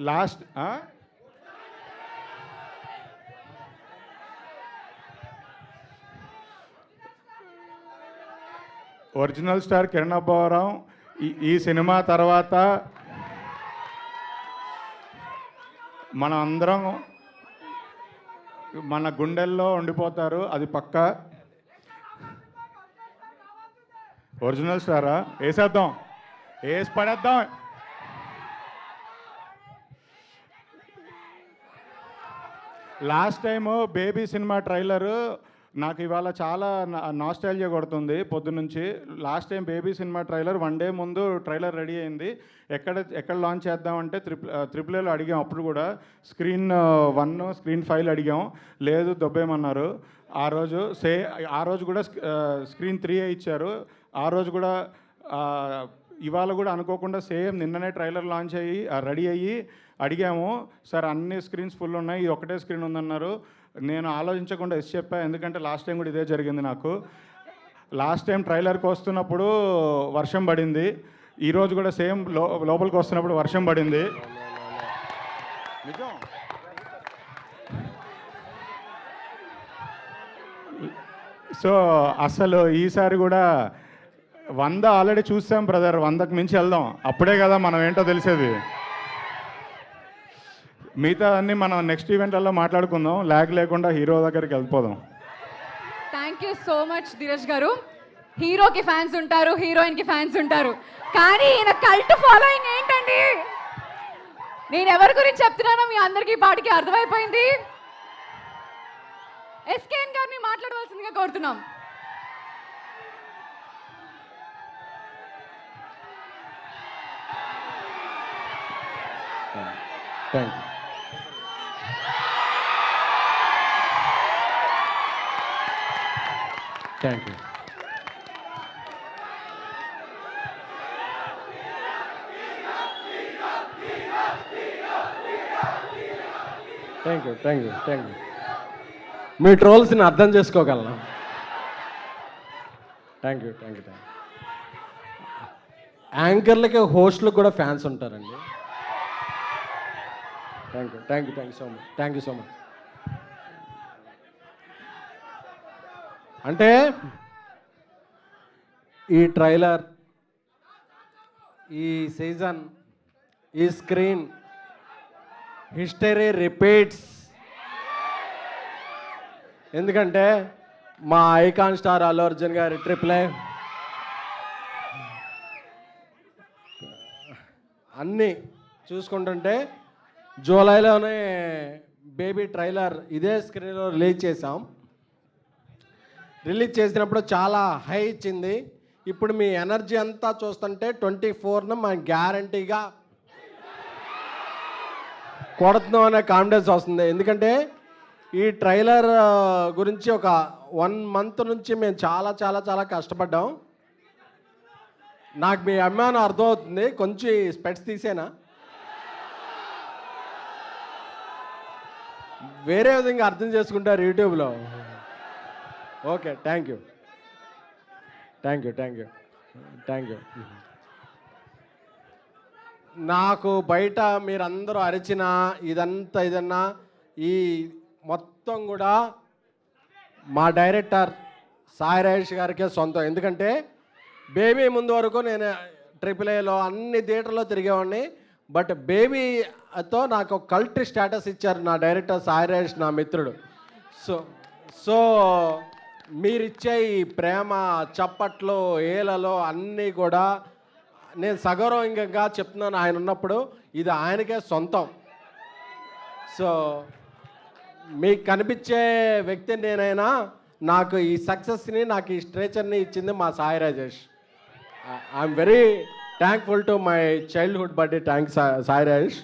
Last original star Kiran Abbavaram ఈ సినిమా తర్వాత మన అందరం మన గుండెల్లో ఉండిపోతారు, అది పక్కా. ఒరిజినల్ స్టారా? వేసేద్దాం, వేసి పడేద్దాం. Last time baby cinema trailer నాకు ఇవాళ చాలా నాస్టాల్జియా కొడుతుంది పొద్దునుంచి. Last time baby cinema trailer 1 day ముందు ట్రైలర్ రెడీ అయింది. ఎక్కడ లాంచ్ చేద్దామంటే త్రిపుల్ అడిగాం. అప్పుడు కూడా స్క్రీన్ 1 స్క్రీన్ 5 అడిగాం, లేదు దొబ్బేయమన్నారు. ఆ రోజు కూడా స్క్రీన్ 3 ఇచ్చారు. ఆ రోజు కూడా ఇవాళ కూడా అనుకోకుండా సేమ్ నిన్ననే ట్రైలర్ లాంచ్ అయ్యి రెడీ అయ్యి అడిగాము, సార్ అన్ని స్క్రీన్స్ ఫుల్ ఉన్నాయి, ఇది ఒకటే స్క్రీన్ ఉందన్నారు. నేను ఆలోచించకుండా ఎస్ చెప్పా, ఎందుకంటే లాస్ట్ టైం కూడా ఇదే జరిగింది నాకు. లాస్ట్ టైం ట్రైలర్కి వస్తున్నప్పుడు వర్షం పడింది, ఈరోజు కూడా సేమ్ లోపలికి వస్తున్నప్పుడు వర్షం పడింది. నిజం. సో అసలు ఈసారి కూడా 100 ఆల్రెడీ చూసాం బ్రదర్, 100కి మించి వెళ్దాం, అప్పుడే కదా మనం ఏంటో తెలిసేది. మిగతా అన్నీ మనం నెక్స్ట్ ఈవెంట్లలో మాట్లాడుకుందాం, ల్యాగ్ లేకుండా హీరో దగ్గరికి వెళ్ళిపోదాం. Thank you so much Dheeraj గారు. హీరోకి ఫ్యాన్స్ ఉంటారు, హీరోయిన్కి ఫ్యాన్స్ ఉంటారు, కానీ ఈయన కల్ట్ ఫాలోయింగ్ ఏంటండి? నేను ఎవరి గురించి చెప్తున్నానో మీ అందరికీ పాటికి అర్థమైపోయింది. ఎస్కేఎన్ గారిని మాట్లాడవలసిందిగా కోరుతున్నాం. Thank you. Thank you. Thank you. Thank you. Thank you. మీ ట్రోల్స్ని అర్థం చేసుకోగలను. Thank you. Thank you. Thank you. యాంకర్లకి హోస్ట్లకు కూడా ఫ్యాన్స్ ఉంటారండి. Thank you. Thank you. Thank you so much. Thank you so much. అంటే ఈ ట్రైలర్, ఈ సీజన్, ఈ స్క్రీన్, హిస్టరీ రిపీట్స్. ఎందుకంటే మా ఐకాన్ స్టార్ అల్లు అర్జున్ గారి ట్రిప్లే అన్నీ చూసుకుంటుంటే జూలైలోనే బేబీ ట్రైలర్ ఇదే స్క్రీన్లో రిలీజ్ చేసాం. రిలీజ్ చేసినప్పుడు చాలా హై ఇచ్చింది. ఇప్పుడు మీ ఎనర్జీ అంతా చూస్తుంటే 24న మనం గ్యారంటీగా కొడుతున్నాం అనే కాన్ఫిడెన్స్ వస్తుంది. ఎందుకంటే ఈ ట్రైలర్ గురించి ఒక 1 మంత్ నుంచి మేము చాలా చాలా చాలా కష్టపడ్డాం. నాకు మీ అభిమానం అర్థమవుతుంది. కొంచెం స్పెట్స్ తీసేనా, వేరే విధంగా అర్థం చేసుకుంటారు యూట్యూబ్లో. Okay, thank you. Thank you. Thank you. Thank you. నాకు బయట మీరందరూ అరిచిన ఇదన్నా ఈ మొత్తం కూడా మా డైరెక్టర్ సాయి రాజేష్ గారికే సొంతం. ఎందుకంటే బేబీ ముందు వరకు నేను AAAలో అన్ని థియేటర్లో తిరిగేవాడిని. బట్ బేబీతో నాకు కల్ట్ స్టేటస్ ఇచ్చారు నా డైరెక్టర్ సాయి రాజేష్, నా మిత్రుడు. సో మీరిచ్చే ఈ ప్రేమ, చప్పట్లు, ఏలలో అన్నీ కూడా నేను సగౌరవంగా చెప్తున్నాను, ఆయన ఉన్నప్పుడు ఇది ఆయనకే సొంతం. సో మీకు కనిపించే వ్యక్తి నేనైనా నాకు ఈ సక్సెస్ని, నాకు ఈ స్ట్రేచర్ని ఇచ్చింది మా Sai Rajesh. I'm very thankful to my childhood birthday. Thanks Sai Rajesh.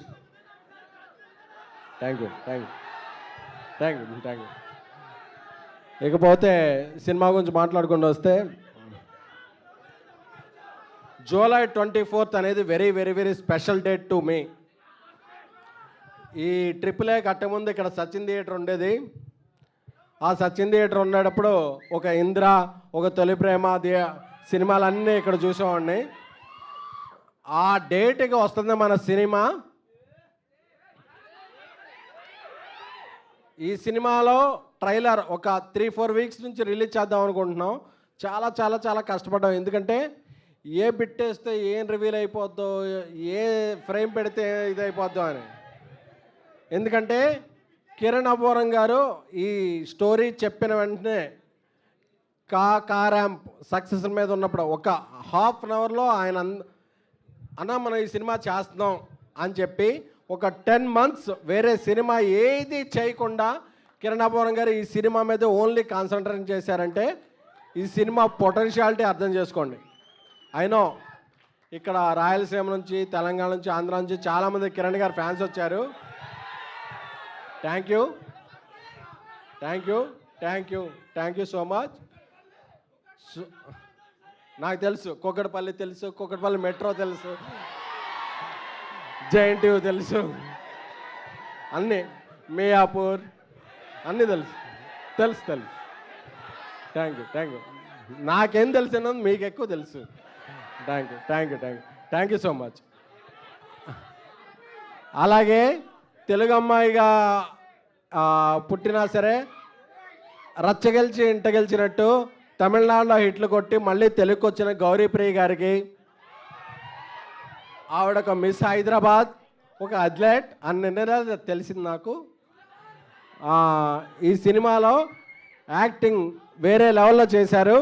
Thank you, thank you, thank you, thank you. ఇకపోతే సినిమా గురించి మాట్లాడుకుంటూ వస్తే, జూలై 24th అనేది very very very special date to me. ఈ AAA కట్టముందు ఇక్కడ సచిన్ థియేటర్ ఉండేది. ఆ సచిన్ థియేటర్ ఉండేటప్పుడు ఒక ఇంద్ర, ఒక తొలి ప్రేమ సినిమాలన్నీ ఇక్కడ చూసేవాడిని. ఆ డేట్కి వస్తుంది మన సినిమా. ఈ సినిమాలో ట్రైలర్ ఒక 3-4 వీక్స్ నుంచి రిలీజ్ చేద్దాం అనుకుంటున్నాం. చాలా చాలా చాలా కష్టపడ్డాం. ఎందుకంటే ఏ బిట్ వేస్తే ఏం రివీల్ అయిపోద్దో, ఏ ఫ్రేమ్ పెడితే ఇది అయిపోద్దో అని. ఎందుకంటే కిరణ్ అబ్బవరం గారు ఈ స్టోరీ చెప్పిన వెంటనే ర్యాంప్ సక్సెస్ మీద ఉన్నప్పుడు ఒక ½ అన్ అవర్లో ఆయన అన్న మనం ఈ సినిమా చేస్తున్నాం అని చెప్పి ఒక 10 months వేరే సినిమా ఏది చేయకుండా కిరణ్ అబ్బవరం గారు ఈ సినిమా మీద ఓన్లీ కాన్సన్ట్రేట్ చేశారంటే ఈ సినిమా పొటెన్షియాలిటీ అర్థం చేసుకోండి. అయినో ఇక్కడ రాయలసీమ నుంచి, తెలంగాణ నుంచి, ఆంధ్ర నుంచి చాలామంది కిరణ్ గారు ఫ్యాన్స్ వచ్చారు. Thank you, thank you, thank you, thank you so much. నాకు తెలుసు, కుక్కడపల్లి తెలుసు, కుక్కడపల్లి మెట్రో తెలుసు, JNTU తెలుసు, అన్నీ మియాపూర్ అన్నీ తెలుసు, తెలుసు తెలుసు. Thank you, thank you. నాకేం తెలిసినో మీకు ఎక్కువ తెలుసు. Thank you, thank you, thank you, thank you so much. అలాగే తెలుగు అమ్మాయిగా పుట్టినా సరే రచ్చగెలిచి ఇంట గెలిచినట్టు తమిళనాడులో హిట్లు కొట్టి మళ్ళీ తెలుగుకి వచ్చిన గౌరీప్రియ గారికి, ఆవిడ ఒక మిస్ హైదరాబాద్, ఒక అథ్లెట్ అన్ని నిర్ణయాలు తెలిసింది నాకు. ఈ సినిమాలో యాక్టింగ్ వేరే లెవెల్లో చేశారు.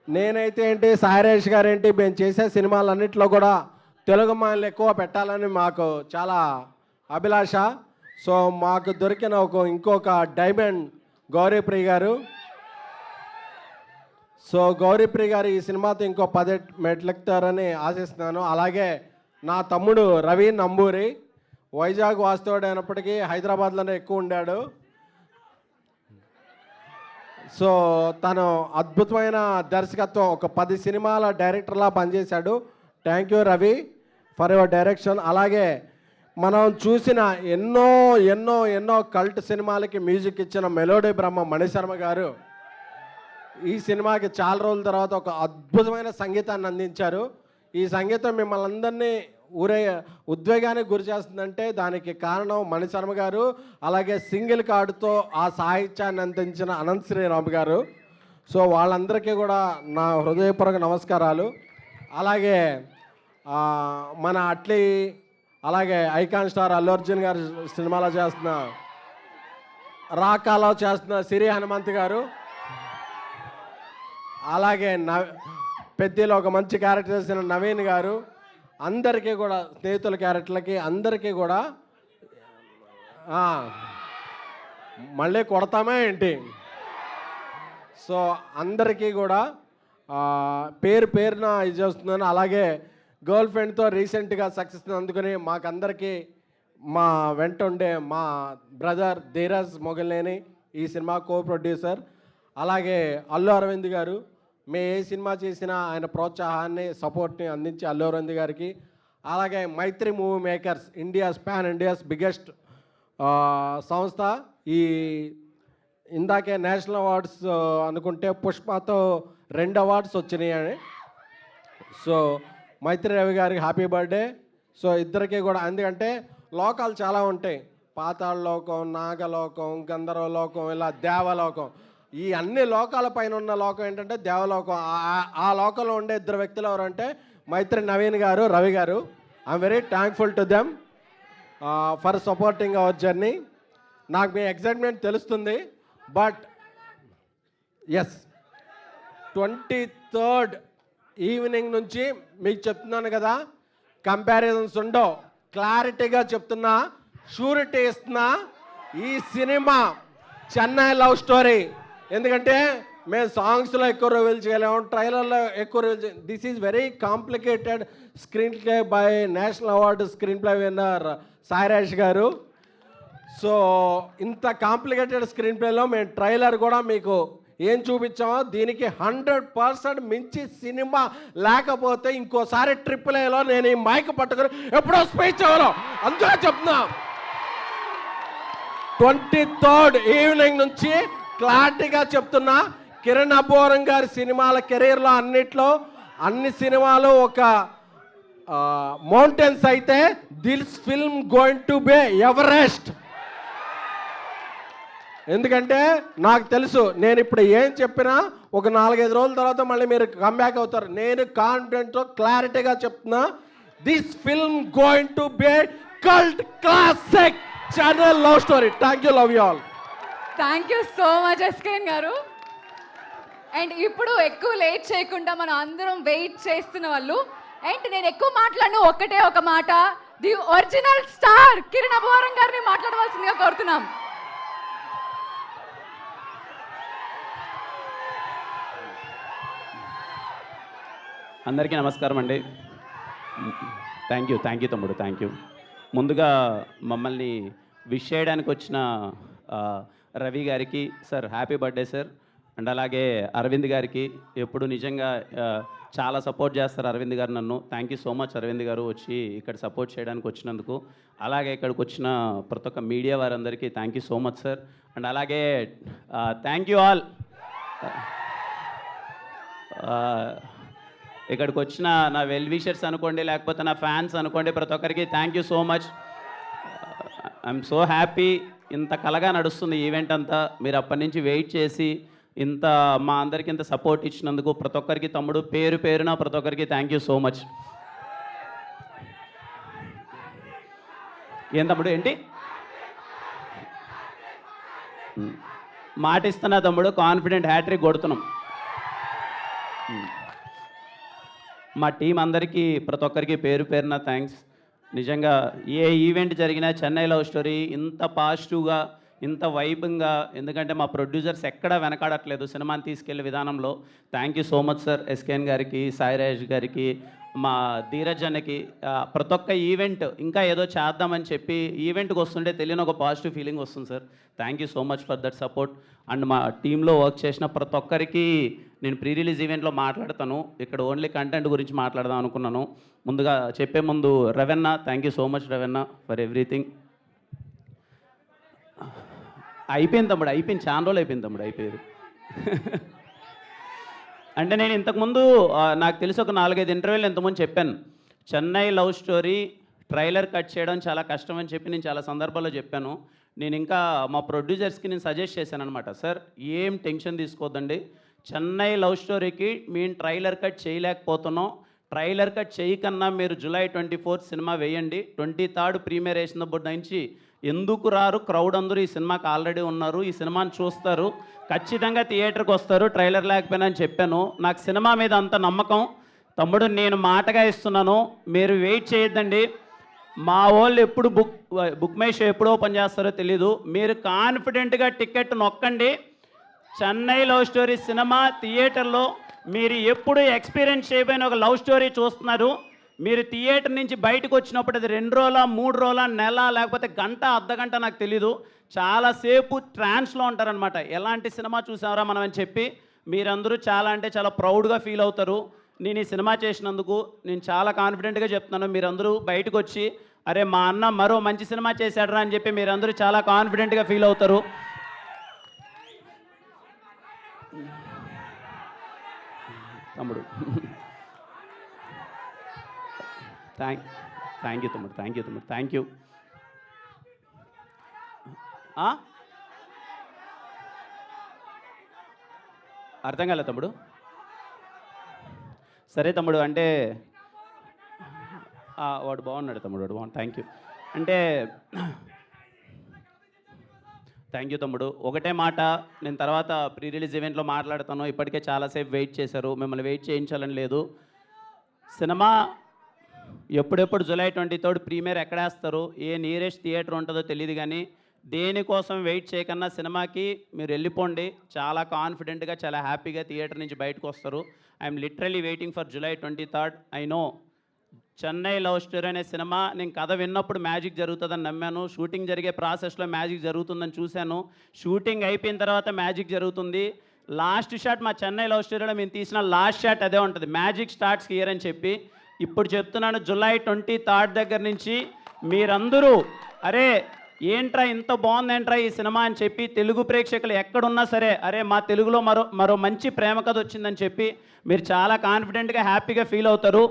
నేనైతే ఏంటి, సాయిరేష్ గారు ఏంటి, మేము చేసే సినిమాలన్నింటిలో కూడా తెలుగు అమ్మాయిలు ఎక్కువ పెట్టాలని మాకు చాలా అభిలాష. సో మాకు దొరికిన ఇంకొక డైమండ్ గౌరీప్రియ గారు. సో గౌరీప్రియ గారు ఈ సినిమాతో ఇంకో 10 మెట్లెక్కుతారని ఆశిస్తున్నాను. అలాగే నా తమ్ముడు రవి నంబూరి వైజాగ్ వాస్తవుడు అయినప్పటికీ హైదరాబాద్లోనే ఎక్కువ ఉండాడు. సో తను అద్భుతమైన దర్శకత్వం, ఒక 10 సినిమాల డైరెక్టర్లా పనిచేశాడు. Thank you Ravi for your direction. అలాగే మనం చూసిన ఎన్నో ఎన్నో ఎన్నో కల్ట్ సినిమాలకి మ్యూజిక్ ఇచ్చిన మెలోడీ బ్రహ్మ మణిశర్మ గారు ఈ సినిమాకి చాలా రోజుల తర్వాత ఒక అద్భుతమైన సంగీతాన్ని అందించారు. ఈ సంగీతం మిమ్మల్ని అందరినీ ఉద్వేగానికి గురి చేస్తుందంటే దానికి కారణం మణిశర్మ గారు. అలాగే సింగిల్ కార్డుతో ఆ సాహిత్యాన్ని అందించిన అనంత్ శ్రీరామ్ గారు. సో వాళ్ళందరికీ కూడా నా హృదయపూర్వక నమస్కారాలు. అలాగే మన అట్లీ, అలాగే ఐకాన్ స్టార్ అల్లు అర్జున్ గారు సినిమాలో చేస్తున్న, రాకాలో చేస్తున్న సిరి హనుమంత్ గారు, అలాగే పెద్దలో ఒక మంచి క్యారెక్టర్ చేసిన నవీన్ గారు, అందరికీ కూడా స్నేహితుల క్యారెక్టర్లకి అందరికీ కూడా మళ్ళీ కొడతామే ఏంటి. సో అందరికీ కూడా పేరు పేరున ఇది చేస్తున్నాను. అలాగే గర్ల్ ఫ్రెండ్తో రీసెంట్గా సక్సెస్ అందుకుని మాకందరికీ మా వెంట ఉండే మా బ్రదర్ ధీరజ్ మొగల్నేని ఈ సినిమా కో ప్రొడ్యూసర్. అలాగే అల్లు అరవింద్ గారు, మేము ఏ సినిమా చేసినా ఆయన ప్రోత్సాహాన్ని, సపోర్ట్ని అందించి అల్లు అరవింద్ గారికి. అలాగే మైత్రి మూవీ మేకర్స్, ఇండియాస్ బిగ్గెస్ట్ సంస్థ. ఈ ఇందాకే నేషనల్ అవార్డ్స్ అనుకుంటే పుష్పతో 2 అవార్డ్స్ వచ్చినాయి. సో మైత్రి రవి గారికి హ్యాపీ బర్త్డే. సో ఇద్దరికీ కూడా, ఎందుకంటే లోకాలు చాలా ఉంటాయి, పాతాళ లోకం, నాగలోకం, గంధర్వలోకం, ఇలా దేవలోకం. ఈ అన్ని లోకాల పైన ఉన్న లోకం ఏంటంటే దేవలోకం. ఆ లోకంలో ఉండే 2 వ్యక్తులు ఎవరంటే మైత్రి నవీన్ గారు, రవి గారు. I'm very thankful to them for supporting hour journey. నాకు మీ ఎగ్జైట్మెంట్ తెలుస్తుంది, బట్ ఎస్ 23rd ఈవినింగ్ నుంచి మీకు చెప్తున్నాను కదా, కంపారిజన్స్ ఉండవు. క్లారిటీగా చెప్తున్నా, షూరిటీ ఇస్తున్నా, ఈ సినిమా చెన్నై లవ్ స్టోరీ. ఎందుకంటే మేము సాంగ్స్లో ఎక్కువ రివీల్ చేయలేము, ట్రైలర్లో ఎక్కువ reveal this is very complicated screen play by national award screen play winner Sairaj గారు. సో ఇంత కాంప్లికేటెడ్ స్క్రీన్ ప్లేలో మేము ట్రైలర్ కూడా మీకు ఏం చూపించామో దీనికి 100% మించి సినిమా లేకపోతే ఇంకోసారి AAAలో నేను ఈ మైక్ పట్టుకుని ఎప్పుడో స్పీచ్ అవ్వను. అందుకే చెప్తున్నా, 23rd ఈవినింగ్ నుంచి క్లారిటీగా చెప్తున్నా, కిరణ్ అబ్బోరం గారి సినిమాల కెరీర్లో అన్ని సినిమాలు ఒక మౌంటైన్స్ అయితే this film going to be Everest. ఎందుకంటే నాకు తెలుసు, నేను ఇప్పుడు ఏం చెప్పినా ఒక 4-5 రోజుల తర్వాత మళ్ళీ మీరు కమ్బ్యాక్ అవుతారు. నేను కాన్ఫిడెంట్తో క్లారిటీగా చెప్తున్నా, this film going to be cult classic Chennai love story. Thank you, love you all. Thank you so much SKN గారు. అండ్ ఇప్పుడు ఎక్కువ లేట్ చేయకుండా మనం అందరం వెయిట్ చేస్తున్న వాళ్ళు, అండ్ నేను ఎక్కువ మాట్లాడను, ఒక్కటే ఒక మాట, the original star Kiran Abbavaram గారిని మాట్లాడవలసిందిగా కోరుతున్నాం. అందరికీ నమస్కారం అండి. థ్యాంక్ యూ తమ్ముడు, థ్యాంక్ యూ. ముందుగా మమ్మల్ని విష్ చేయడానికి వచ్చిన రవి గారికి, sir happy birthday sir. And అలాగే అరవింద్ గారికి, ఎప్పుడు నిజంగా చాలా సపోర్ట్ చేస్తారు అరవింద్ గారు నన్ను. Thank you so much Aravind garu వచ్చి ఇక్కడ సపోర్ట్ చేయడానికి వచ్చినందుకు. అలాగే ఇక్కడికి వచ్చిన ప్రతి ఒక్క మీడియా వారందరికీ thank you so much sir. And అలాగే థ్యాంక్ యూ ఆల్. ఇక్కడికి వచ్చిన నా వెల్ విషర్స్ అనుకోండి, లేకపోతే నా ఫ్యాన్స్ అనుకోండి, ప్రతి ఒక్కరికి thank you so much. I'm so happy. ఇంత కలగా నడుస్తుంది ఈవెంట్ అంతా. మీరు అప్పటి నుంచి వెయిట్ చేసి ఇంత మా అందరికి ఇంత సపోర్ట్ ఇచ్చినందుకు ప్రతి ఒక్కరికి తమ్ముడు పేరు పేరున ప్రతి ఒక్కరికి థ్యాంక్ యూ సో మచ్. ఏం తమ్ముడు ఏంటి మాట ఇస్తున్నా తమ్ముడు, కాన్ఫిడెంట్ హ్యాట్రిక్ కొడుతున్నాం. మా టీం అందరికీ ప్రతి ఒక్కరికి పేరు పేరున థ్యాంక్స్. నిజంగా ఏ ఈవెంట్ జరిగినా చెన్నై లవ్ స్టోరీ ఇంత పాజిటివ్గా, ఇంత వైబ్గా, ఎందుకంటే మా ప్రొడ్యూసర్స్ ఎక్కడా వెనకాడట్లేదు సినిమాని తీసుకెళ్లే విధానంలో. Thank you so much sir SKN గారికి, సాయిరాజ్ గారికి, మా ధీరజ్ అన్నకి. ప్రతి ఒక్క ఈవెంట్ ఇంకా ఏదో చేద్దామని చెప్పి ఈవెంట్కి వస్తుంటే తెలియని ఒక పాజిటివ్ ఫీలింగ్ వస్తుంది sir. Thank you so much for that support. And మా టీంలో వర్క్ చేసిన ప్రతి ఒక్కరికి నేను ప్రీ రిలీజ్ ఈవెంట్లో మాట్లాడతాను, ఇక్కడ ఓన్లీ కంటెంట్ గురించి మాట్లాడదాం అనుకున్నాను. ముందుగా చెప్పే ముందు Ravanna, thank you so much Ravanna for everything. అయిపోయింది తమ్ముడు, అయిపోయింది, చాలా రోజులు అయిపోయింది తమ్ముడు, అయిపోయారు. అంటే నేను ఇంతకుముందు నాకు తెలిసి ఒక 4-5 ఇంటర్వ్యూలు ఇంతకుముందు చెప్పాను, Chennai love story trailer cut చేయడం చాలా కష్టం అని చెప్పి నేను చాలా సందర్భాల్లో చెప్పాను. నేను ఇంకా మా ప్రొడ్యూసర్స్కి నేను సజెస్ట్ చేశాను అనమాట, సార్ ఏం టెన్షన్ తీసుకోవద్దండి, చెన్నై లవ్ స్టోరీకి మేము ట్రైలర్ కట్ చేయలేకపోతున్నాం, ట్రైలర్ కట్ చేయకన్నా మీరు July 24 సినిమా వేయండి, 23rd ప్రీమియర్ వేసినప్పటి నుంచి ఎందుకు రారు, క్రౌడ్ అందరూ ఈ సినిమాకి ఆల్రెడీ ఉన్నారు, ఈ సినిమాని చూస్తారు, ఖచ్చితంగా థియేటర్కి వస్తారు ట్రైలర్ లేకపోయినా అని చెప్పాను. నాకు సినిమా మీద అంత నమ్మకం తమ్ముడు, నేను మాటగా ఇస్తున్నాను, మీరు వెయిట్ చేయొద్దండి. మా వాళ్ళు ఎప్పుడు బుక్ మై షో ఎప్పుడు ఓపెన్ చేస్తారో తెలీదు, మీరు కాన్ఫిడెంట్గా టికెట్ నొక్కండి. చెన్నై లవ్ స్టోరీ సినిమా థియేటర్లో మీరు ఎప్పుడు ఎక్స్పీరియన్స్ చేయబోయిన ఒక లవ్ స్టోరీ చూస్తున్నారు. మీరు థియేటర్ నుంచి బయటకు వచ్చినప్పుడు అది 2 రోజుల 3 రోజుల నెల లేకపోతే గంట అర్ధగంట నాకు తెలీదు, చాలాసేపు ట్రాన్స్లో ఉంటారనమాట. ఎలాంటి సినిమా చూసారా మనం అని చెప్పి మీరందరూ చాలా అంటే చాలా ప్రౌడ్గా ఫీల్ అవుతారు. నేను ఈ సినిమా చేసినందుకు నేను చాలా కాన్ఫిడెంట్గా చెప్తున్నాను. మీరందరూ బయటకు వచ్చి అరే మా అన్న మరో మంచి సినిమా చేశాడరా అని చెప్పి మీరందరూ చాలా కాన్ఫిడెంట్గా ఫీల్ అవుతారు. తమ్ముడు థ్యాంక్ యూ తమ్ముడు, థ్యాంక్ యూ తమ్ముడు, థ్యాంక్ యూ. అర్థం కాలే తమ్ముడు. సరే తమ్ముడు, అంటే వాడు బాగున్నాడు తమ్ముడు, వాడు బాగున్నాడు, థ్యాంక్ యూ. అంటే థ్యాంక్ యూ తమ్ముడు. ఒకటే మాట, నేను తర్వాత ప్రీ రిలీజ్ ఈవెంట్లో మాట్లాడతాను. ఇప్పటికే చాలాసేపు వెయిట్ చేశారు, మిమ్మల్ని వెయిట్ చేయించాలని లేదు. సినిమా ఎప్పుడెప్పుడు జూలై 23 ప్రీమియర్ ఎక్కడేస్తారు, ఏ నియరెస్ట్ థియేటర్ ఉంటుందో తెలియదు, కానీ దేనికోసం వెయిట్ చేయకన్నా సినిమాకి మీరు వెళ్ళిపోండి. చాలా కాన్ఫిడెంట్గా, చాలా హ్యాపీగా థియేటర్ నుంచి బయటకు వస్తారు. I'm literally waiting for July 23. I know Chennai love story అనే సినిమా నేను కథ విన్నప్పుడు మ్యాజిక్ జరుగుతుందని నమ్మాను. షూటింగ్ జరిగే ప్రాసెస్లో మ్యాజిక్ జరుగుతుందని చూశాను. షూటింగ్ అయిపోయిన తర్వాత మ్యాజిక్ జరుగుతుంది. లాస్ట్ షాట్ మా చెన్నై లవ్ స్టోరీలో మేము తీసిన లాస్ట్ షాట్ అదే ఉంటుంది, మ్యాజిక్ స్టార్ట్స్ హియర్ అని చెప్పి. ఇప్పుడు చెప్తున్నాను, జూలై 23 దగ్గర నుంచి మీరందరూ అరే ఏంట్రా ఇంత బాగుందేంట్రా ఈ సినిమా అని చెప్పి తెలుగు ప్రేక్షకులు ఎక్కడున్నా సరే అరే మా తెలుగులో మరో మంచి ప్రేమ కథ వచ్చిందని చెప్పి మీరు చాలా కాన్ఫిడెంట్గా హ్యాపీగా ఫీల్ అవుతారు.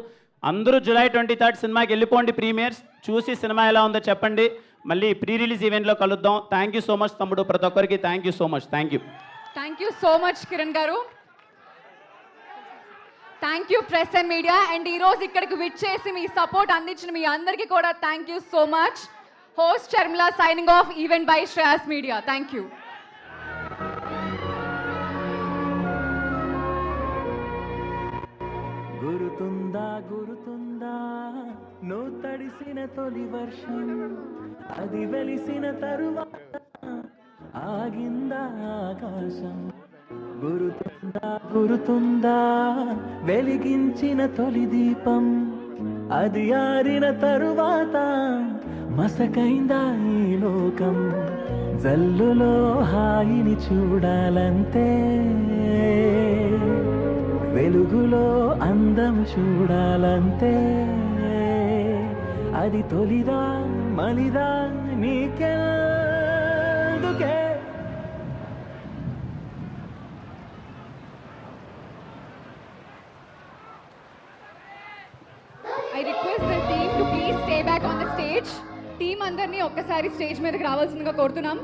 అందరూ జూలై 23 సినిమాకి వెళ్ళిపోండి, ప్రీమియర్స్ చూసి సినిమా ఎలా ఉందో చెప్పండి. మళ్ళీ ప్రీ రిలీజ్ ఈవెంట్లో కలుద్దాం. థ్యాంక్ యూ సో మచ్ తమ్ముడు, ప్రతి ఒక్కరికి thank you so much. Thank you so much Kiran గారు. Thank you press and media. And ఈరోజు ఇక్కడికి విచ్చేసి మీ సపోర్ట్ అందించిన మీ అందరికీ కూడా thank you so much. Host Sharmila signing off, event by Shreyas media. Thank you. గురుతుందా నువ్వు తడిసిన తొలి వర్షం, అది వెలిసిన తరువాత ఆగిందా ఆకాశం. గురుతుందా వెలిగించిన తొలి దీపం, అది ఆరిన తరువాత మసకైందా ఈ లోకం. జల్లులో హాయిని చూడాలంతే, వెలుగులో అందం చూడాలంతే. అది తొలిదా మలిదా నీకెందుకే. I request the team to please stay back on the stage. Team అందరినీ ఒక్కసారి స్టేజ్ మీదకి రావాల్సిందిగా కోరుతున్నాం.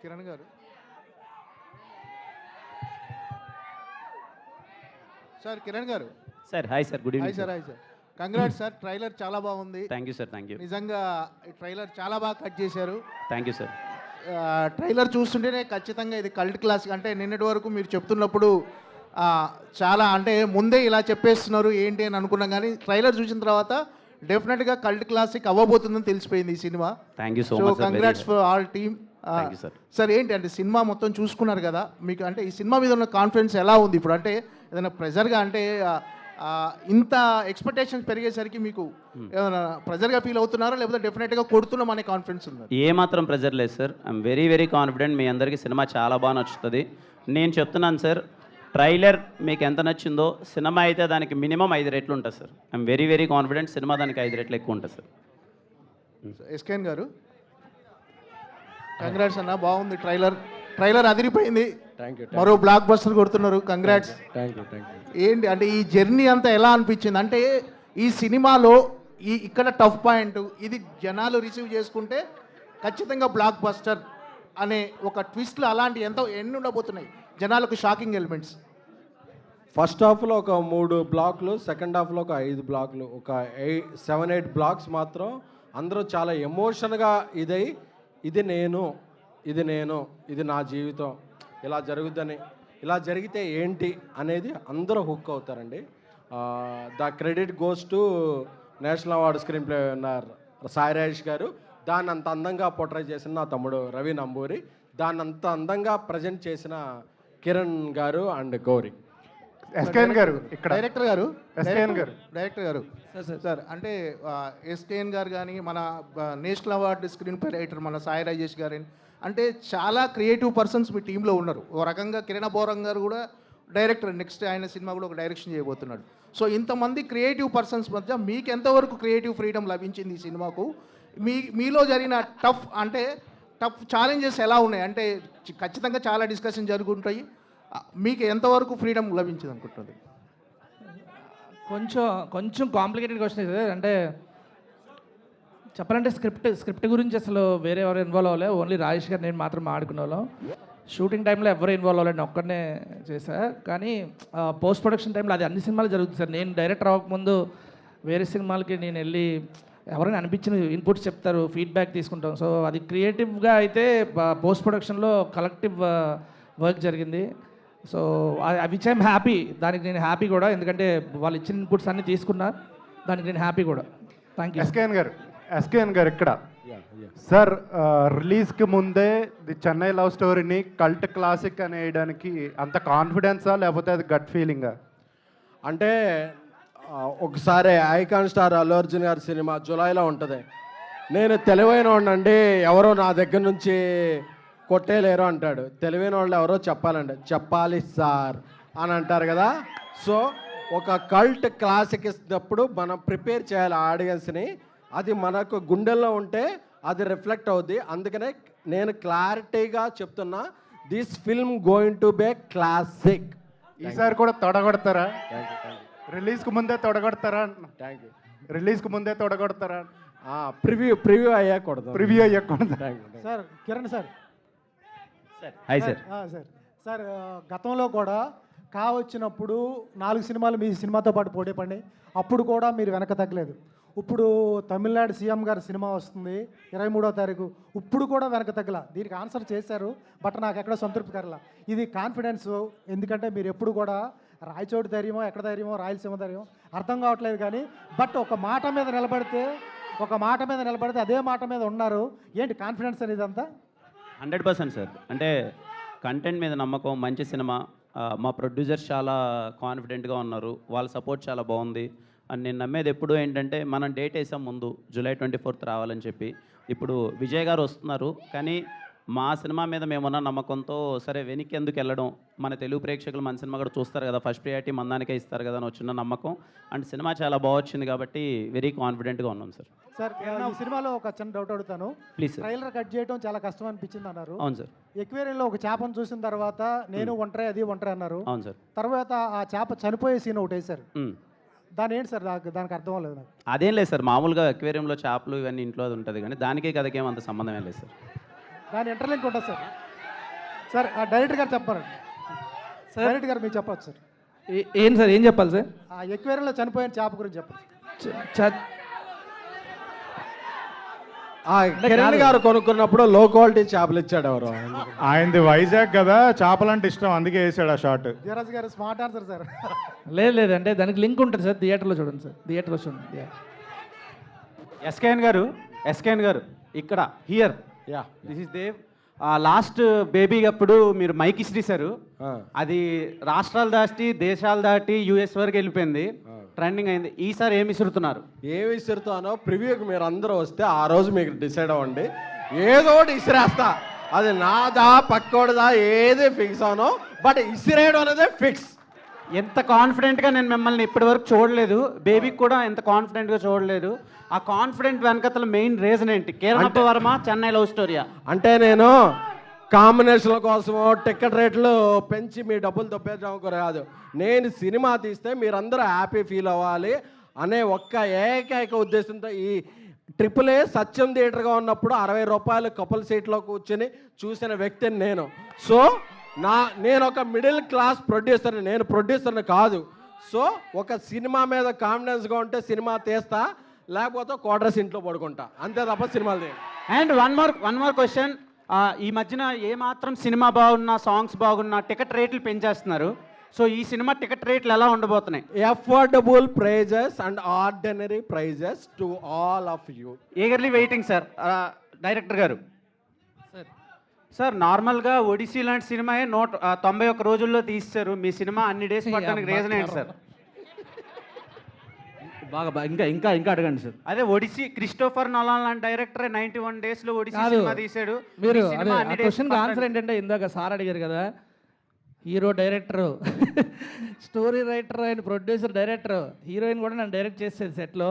కిరణ్ గారు సార్, కిరణ్ గారు sir. Hi sir, good hi evening sir. Hi sir, congrats sir. Trailer చాలా బాగుంది. Thank you sir. Thank you. నిజంగా ఈ ట్రైలర్ చాలా బాగా కట్ చేశారు. Thank you sir. ట్రైలర్ చూస్తుంటేనే ఖచ్చితంగా ఇది కల్ట్ క్లాసిక్. అంటే నిన్నటి వరకు మీరు చెప్తున్నప్పుడు చాలా అంటే ముందే ఇలా చెప్పేస్తున్నారు ఏంటి అని అనుకున్నాం, కానీ ట్రైలర్ చూసిన తర్వాత డెఫినెట్గా కల్ట్ క్లాసిక్ అవ్వబోతుందని తెలిసిపోయింది ఈ cinema. Thank you so so much. Congrats for all team. Sir. Sir ఏంటి అంటే సినిమా మొత్తం చూసుకున్నారు కదా, మీకు అంటే ఈ సినిమా మీద ఉన్న కాన్ఫిడెన్స్ ఎలా ఉంది ఇప్పుడు? అంటే ఏదైనా ప్రెజర్గా అంటే ఇంత ఎక్స్పెక్టేషన్స్ పెరిగేసరికి మీకు ఏమైనా ప్రెజర్గా ఫీల్ అవుతున్నారా, లేకపోతే డెఫినెట్గా కొడుతున్నాం అనే కాన్ఫిడెన్స్ ఉందా? ఏ మాత్రం ప్రెజర్ లేదు sir. I'm very very confident. మీ అందరికీ సినిమా చాలా బాగా నచ్చుతుంది. నేను చెప్తున్నాను సార్, ట్రైలర్ మీకు ఎంత నచ్చిందో సినిమా అయితే దానికి మినిమం 5 రెట్లు ఉంటుంది sir. I'm very very confident. Cinema దానికి 5 రెట్లు ఎక్కువ ఉంటుంది సార్. ఎస్కేన్ గారు కంగ్రాట్స్ అన్న, బాగుంది ట్రైలర్ అదిరిపోయింది. మరో బ్లాక్ బస్టర్ కొడుతున్నారు. కంగ్రాట్స్. Thank you. ఏంటి అంటే ఈ జర్నీ అంతా ఎలా అనిపించింది? అంటే ఈ సినిమాలో ఇక్కడ టఫ్ పాయింట్ ఇది, జనాలు రిసీవ్ చేసుకుంటే ఖచ్చితంగా బ్లాక్ బస్టర్ అనే ఒక ట్విస్ట్లు అలాంటి ఎన్ని ఉండబోతున్నాయి జనాలకు షాకింగ్ ఎలిమెంట్స్? ఫస్ట్ హాఫ్లో ఒక 3 బ్లాక్లు, సెకండ్ హాఫ్లో ఒక 5 బ్లాక్లు, ఒక 7-8 బ్లాక్స్ మాత్రం అందరూ చాలా ఎమోషన్గా ఇది నేను ఇది నా జీవితం, ఇలా జరుగుద్దని, ఇలా జరిగితే ఏంటి అనేది అందరూ హుక్ అవుతారండి. The credit goes to national award screen play winner Sai Rajesh గారు. దాన్ని అంత అందంగా పోర్ట్రేట్ చేసిన నా తమ్ముడు రవి నంబూరి, దాన్ని అంత అందంగా ప్రజెంట్ చేసిన కిరణ్ గారు అండ్ గౌరీ. ఎస్కేఎన్ గారు ఇక్కడ. డైరెక్టర్ గారు ఎస్కేఎన్ గారు. డైరెక్టర్ గారు సార్ అంటే ఎస్కేఎన్ గారు కానీ మన national award screen play writer మన సాయి రాజేష్ గారు అంటే చాలా క్రియేటివ్ పర్సన్స్ మీ టీంలో ఉన్నారు. ఓ రకంగా కిరణ్ బోరం గారు కూడా డైరెక్టర్, నెక్స్ట్ ఆయన సినిమా కూడా ఒక డైరెక్షన్ చేయబోతున్నాడు. సో ఇంతమంది క్రియేటివ్ పర్సన్స్ మధ్య మీకు ఎంతవరకు క్రియేటివ్ ఫ్రీడమ్ లభించింది ఈ సినిమాకు? మీలో జరిగిన టఫ్ ఛాలెంజెస్ ఎలా ఉన్నాయి? అంటే ఖచ్చితంగా చాలా డిస్కషన్ జరుగుతుంటాయి. మీకు ఎంతవరకు ఫ్రీడమ్ లభించింది అనుకుంటుంది? కొంచెం కాంప్లికేటెడ్ క్వశ్చన్ ఇది. అంటే చెప్పాలంటే స్క్రిప్ట్ గురించి అసలు వేరే ఎవరు ఇన్వాల్వ్ అవ్వలే. ఓన్లీ రాజేష్ గారు నేను మాత్రం ఆడుకునే వాళ్ళం. షూటింగ్ టైంలో ఎవరు ఇన్వాల్వ్ అవ్వలేదు, ఒక్కడనే చేశా. కానీ పోస్ట్ ప్రొడక్షన్ టైంలో అది అన్ని సినిమాలు జరుగుతుంది సార్. నేను డైరెక్టర్ అవ్వకముందు వేరే సినిమాలకి నేను వెళ్ళి ఎవరైనా అనిపించిన ఇన్పుట్స్ చెప్తారు, ఫీడ్బ్యాక్ తీసుకుంటాం. సో అది క్రియేటివ్గా అయితే పోస్ట్ ప్రొడక్షన్లో కలెక్టివ్ వర్క్ జరిగింది. So which I'm happy. దానికి నేను హ్యాపీ కూడా, ఎందుకంటే వాళ్ళు ఇచ్చిన ఇన్పుట్స్ అన్నీ తీసుకున్నా, దానికి నేను హ్యాపీ కూడా. Thank you. ఎస్కేఎన్ గారు ఇక్కడ. సార్ రిలీజ్కి ముందే ది చెన్నై లవ్ స్టోరీని కల్ట్ క్లాసిక్ అనేయడానికి అంత కాన్ఫిడెన్సా లేకపోతే అది గట్ ఫీలింగా? అంటే ఒకసారి ఐకాన్ స్టార్ అల్లు అర్జున్ గారి సినిమా జూలైలో ఉంటుంది. నేను తెలివైన వాడినండి, ఎవరో నా దగ్గర నుంచి కొట్టేలేరు అంటాడు. తెలివైన వాళ్ళు ఎవరో చెప్పాలి సార్ అని అంటారు కదా. సో ఒక కల్ట్ క్లాసిక్ ఇచ్చినప్పుడు మనం ప్రిపేర్ చేయాలి ఆడియన్స్ని. అది మనకు గుండెల్లో ఉంటే అది రిఫ్లెక్ట్ అవుద్ది. అందుకనే నేను క్లారిటీగా చెప్తున్నా, this film going to be classic. ఈసారి కూడా తొడగొడతారా? రిలీజ్కి ముందే తొడగొడతారా? Thank you. రిలీజ్కి ముందే తొడగొడతారా? ప్రివ్యూ అయ్యాకూడదు. ప్రివ్యూ అయ్యకూడదు. Sir Kiran sir. Hi sir. Sir గతంలో కూడా వచ్చినప్పుడు 4 సినిమాలు మీ సినిమాతో పాటు పోటీ పడి, అప్పుడు కూడా మీరు వెనక తగ్గలేదు. ఇప్పుడు తమిళనాడు సీఎం గారి సినిమా వస్తుంది 23వ తారీఖు, ఇప్పుడు కూడా వెనక తగ్గల. దీనికి ఆన్సర్ చేశారు, బట్ నాకు ఎక్కడ సంతృప్తి కరల. ఇది కాన్ఫిడెన్స్, ఎందుకంటే మీరు ఎప్పుడు కూడా రాయచోటి ధైర్యమో ఎక్కడ ధైర్యమో రాయలసీమ ధైర్యం అర్థం కావట్లేదు. కానీ బట్ ఒక మాట మీద నిలబడితే అదే మాట మీద ఉన్నారు. ఏంటి కాన్ఫిడెన్స్ అనేది అంతా? 100% సార్. అంటే కంటెంట్ మీద నమ్మకం, మంచి సినిమా. మా ప్రొడ్యూసర్స్ చాలా కాన్ఫిడెంట్గా ఉన్నారు, వాళ్ళ సపోర్ట్ చాలా బాగుంది. అండ్ నేను నమ్మేది ఎప్పుడు ఏంటంటే, మనం డేట్ వేసాం ముందు జూలై 24th రావాలని చెప్పి. ఇప్పుడు విజయ్ గారు వస్తున్నారు, కానీ మా సినిమా మీద మేమున్న నమ్మకంతో సరే వెనక్కి ఎందుకు వెళ్ళడం, మన తెలుగు ప్రేక్షకులు మన సినిమా కూడా చూస్తారు కదా, ఫస్ట్ ప్రియారిటీ మందానికే ఇస్తారు కదా అని వచ్చిన నమ్మకం. అండ్ సినిమా చాలా బాగొచ్చింది కాబట్టి వెరీ కాన్ఫిడెంట్గా ఉన్నాం సార్. సార్ ఈ సినిమాలో ఒక చిన్న డౌట్ అడుగుతాను. Please sir. ట్రైలర్ కట్ చేయడం చాలా కష్టం అనిపించింది అన్నారు. అవును సార్. ఎక్వేరియంలో ఒక చేపను చూసిన తర్వాత నేను ఒంటరి అది ఒంటరి అన్నారు. అవును సార్. తర్వాత ఆ చేప చనిపోయే సీన్ ఒకటి వేశారు. దాని ఏంటి సార్? దానికి అర్థం అవ్వలేదు నాకు. అదేం లేదు సార్, మామూలుగా అక్వేరియంలో చేపలు ఇవన్నీ ఇంట్లో అది ఉంటుంది, కానీ దానికే కథకేం అంత సంబంధం ఏం లేదు సార్. దాని ఇంటర్లింక్ ఉంటుంది సార్. సార్ డైరెక్టర్ గారు చెప్పారు. డైరెక్టర్ గారు మీరు చెప్పచ్చు సార్. ఏం సార్, ఏం చెప్పాలి సార్? ఆ ఎక్వేరియంలో చనిపోయిన చేప గురించి చెప్పచ్చు. కిరణ్ గారు కొనుక్కున్నప్పుడు లో క్వాలిటీ చేపలు ఇచ్చాడు ఎవరు? ఆయనది వైజాగ్ కదా, చేపలంటే ఇష్టం, అందుకే వేసాడు ఆ షాట్. ధీరజ్ గారు స్మార్ట్ ఆన్సర్ సార్. లేదంటే దానికి లింక్ ఉంటుంది సార్, థియేటర్లో చూడండి సార్, థియేటర్లో చూడండి. ఎస్కేఎన్ గారు ఇక్కడ here. This is Dev. Last baby అప్పుడు మీరు మైక్ ఇసిరేశారు, అది రాష్ట్రాలు దాటి దేశాలు దాటి యూఎస్ వరకు వెళ్ళిపోయింది, ట్రెండింగ్ అయింది. ఈసారి ఏమి విసురుతున్నారు? ఏమి విసురుతానో ప్రివ్యూకి మీరు అందరూ వస్తే ఆ రోజు మీకు డిసైడ్ అవ్వండి. ఏదో ఒకటి ఇసిరేస్తా, అది నాదా పక్కోడదా ఏది ఫిక్స్ అవునో, బట్ ఇసిరేయడం అనేది ఫిక్స్. ఎంత కాన్ఫిడెంట్గా నేను మిమ్మల్ని ఇప్పటి వరకు చూడలేదు, బేబీకి కూడా ఎంత కాన్ఫిడెంట్గా చూడలేదు. ఆ కాన్ఫిడెంట్ వెనకతల మెయిన్ రీజన్ ఏంటి? కిరణ్ వర్మ చెన్నై లవ్ స్టోరీయా? అంటే నేను కాంబినేషన్ల కోసమో టికెట్ రేట్లు పెంచి మీ డబ్బులు దొబ్బేయడం కాదు. నేను సినిమా తీస్తే మీరందరూ హ్యాపీ ఫీల్ అవ్వాలి అనే ఒక్క ఏకైక ఉద్దేశంతో ఈ AAA సత్యం థియేటర్గా ఉన్నప్పుడు 60 రూపాయలు కపుల్ సీట్లో కూర్చొని చూసిన వ్యక్తిని నేను. సో నేను ఒక మిడిల్ క్లాస్ ప్రొడ్యూసర్ని, నేను ప్రొడ్యూసర్ని కాదు. సో ఒక సినిమా మీద కాన్ఫిడెన్స్గా ఉంటే సినిమా తీస్తా, లేకపోతే క్వార్టర్స్ ఇంట్లో పడుకుంటా, అంతే తప్ప సినిమాలు. And one more question. ఈ మధ్యన ఏమాత్రం సినిమా బాగున్నా, సాంగ్స్ బాగున్నా టికెట్ రేట్లు పెంచేస్తున్నారు. సో ఈ సినిమా టికెట్ రేట్లు ఎలా ఉండబోతున్నాయి? Affordable prices and ordinary prices to all of you. Eagerly waiting sir. Director garu sir, sir నార్మల్గా ఒడిసీ లాంటి సినిమా 91 రోజుల్లో తీస్తారు. మీ సినిమా అన్ని డేస్ పట్టడానికి రీజన్ ఏంటి సార్? బాగా ఇంకా ఇంకా ఇంకా అడగండి సార్. అదే ఒడిసీ క్రిస్టోఫర్ నోలాన్ లాంటి డైరెక్టర్ 91 డేస్లో ఒడిసీ కాదు. సినిమా తీశాడు. మీరు మీ సినిమా అన్ని days క్వశ్చన్కి ఆన్సర్ ఏంటంటే ఇందాక సార్ అడిగారు కదా, hero director, story writer and producer director, heroine కూడా నన్ను డైరెక్ట్ చేసేది సెట్లో.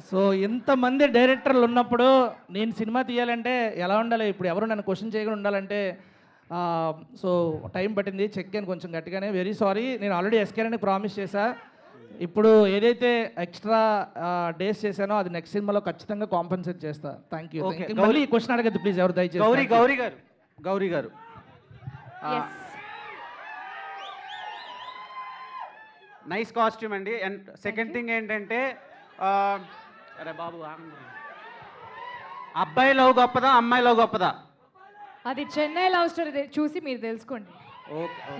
సో ఇంతమంది డైరెక్టర్లు ఉన్నప్పుడు నేను సినిమా తీయాలంటే ఎలా ఉండాలి? ఇప్పుడు ఎవరు నన్ను క్వశ్చన్ చేయకుండా ఉండాలంటే సో టైం పట్టింది. చెక్కాను కొంచెం గట్టిగానే. Very sorry. నేను ఆల్రెడీ ఎస్కేని ప్రామిస్ చేశా. ఇప్పుడు ఏదైతే ఎక్స్ట్రా డేస్ చేశానో అది నెక్స్ట్ సినిమాలో ఖచ్చితంగా కాంపెన్సేట్ చేస్తా. Thank you. మళ్ళీ ఈ క్వశ్చన్ అడగద్దు ప్లీజ్ ఎవరు దయచేసి. గౌరీ గారు నైస్ కాస్ట్యూమ్ అండి. అండ్ సెకండ్ థింగ్ ఏంటంటే అరే బాబు, అబ్బాయి లవ్ గొప్పదా అమ్మాయి లవ్ గొప్పదా? అది చెన్నై లవ్ స్టోరీ చూసి మీరు తెలుసుకోండి.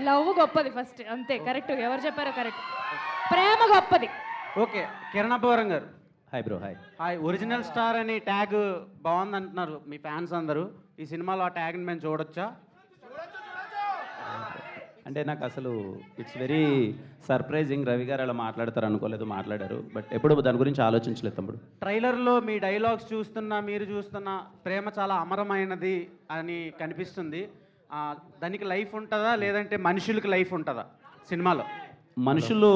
లవ్ గొప్పది ఫస్ట్, అంతే. కరెక్ట్, ఎవరు చెప్పారో కరెక్ట్. ప్రేమ గొప్పది. ఓకే, కిరణ్ అబ్బవరం గారు. Hi bro. Hi. Hi. Original star అని ట్యాగ్ బాగుంది అంటున్నారు మీ ఫ్యాన్స్ అందరూ. ఈ సినిమాలో ఆ ట్యాగ్ని మేము చూడొచ్చా? అంటే నాకు అసలు ఇట్స్ వెరీ సర్ప్రైజింగ్. రవి గారు అలా మాట్లాడతారు అనుకోలేదు, మాట్లాడారు. బట్ ఎప్పుడు దాని గురించి ఆలోచించలేదు తమ్ముడు. ట్రైలర్లో మీ డైలాగ్స్ చూస్తున్నా, మీరు చూస్తున్న ప్రేమ చాలా అమరమైనది అని కనిపిస్తుంది. దానికి లైఫ్ ఉంటుందా లేదంటే మనుషులకి లైఫ్ ఉంటుందా సినిమాలో? మనుషులు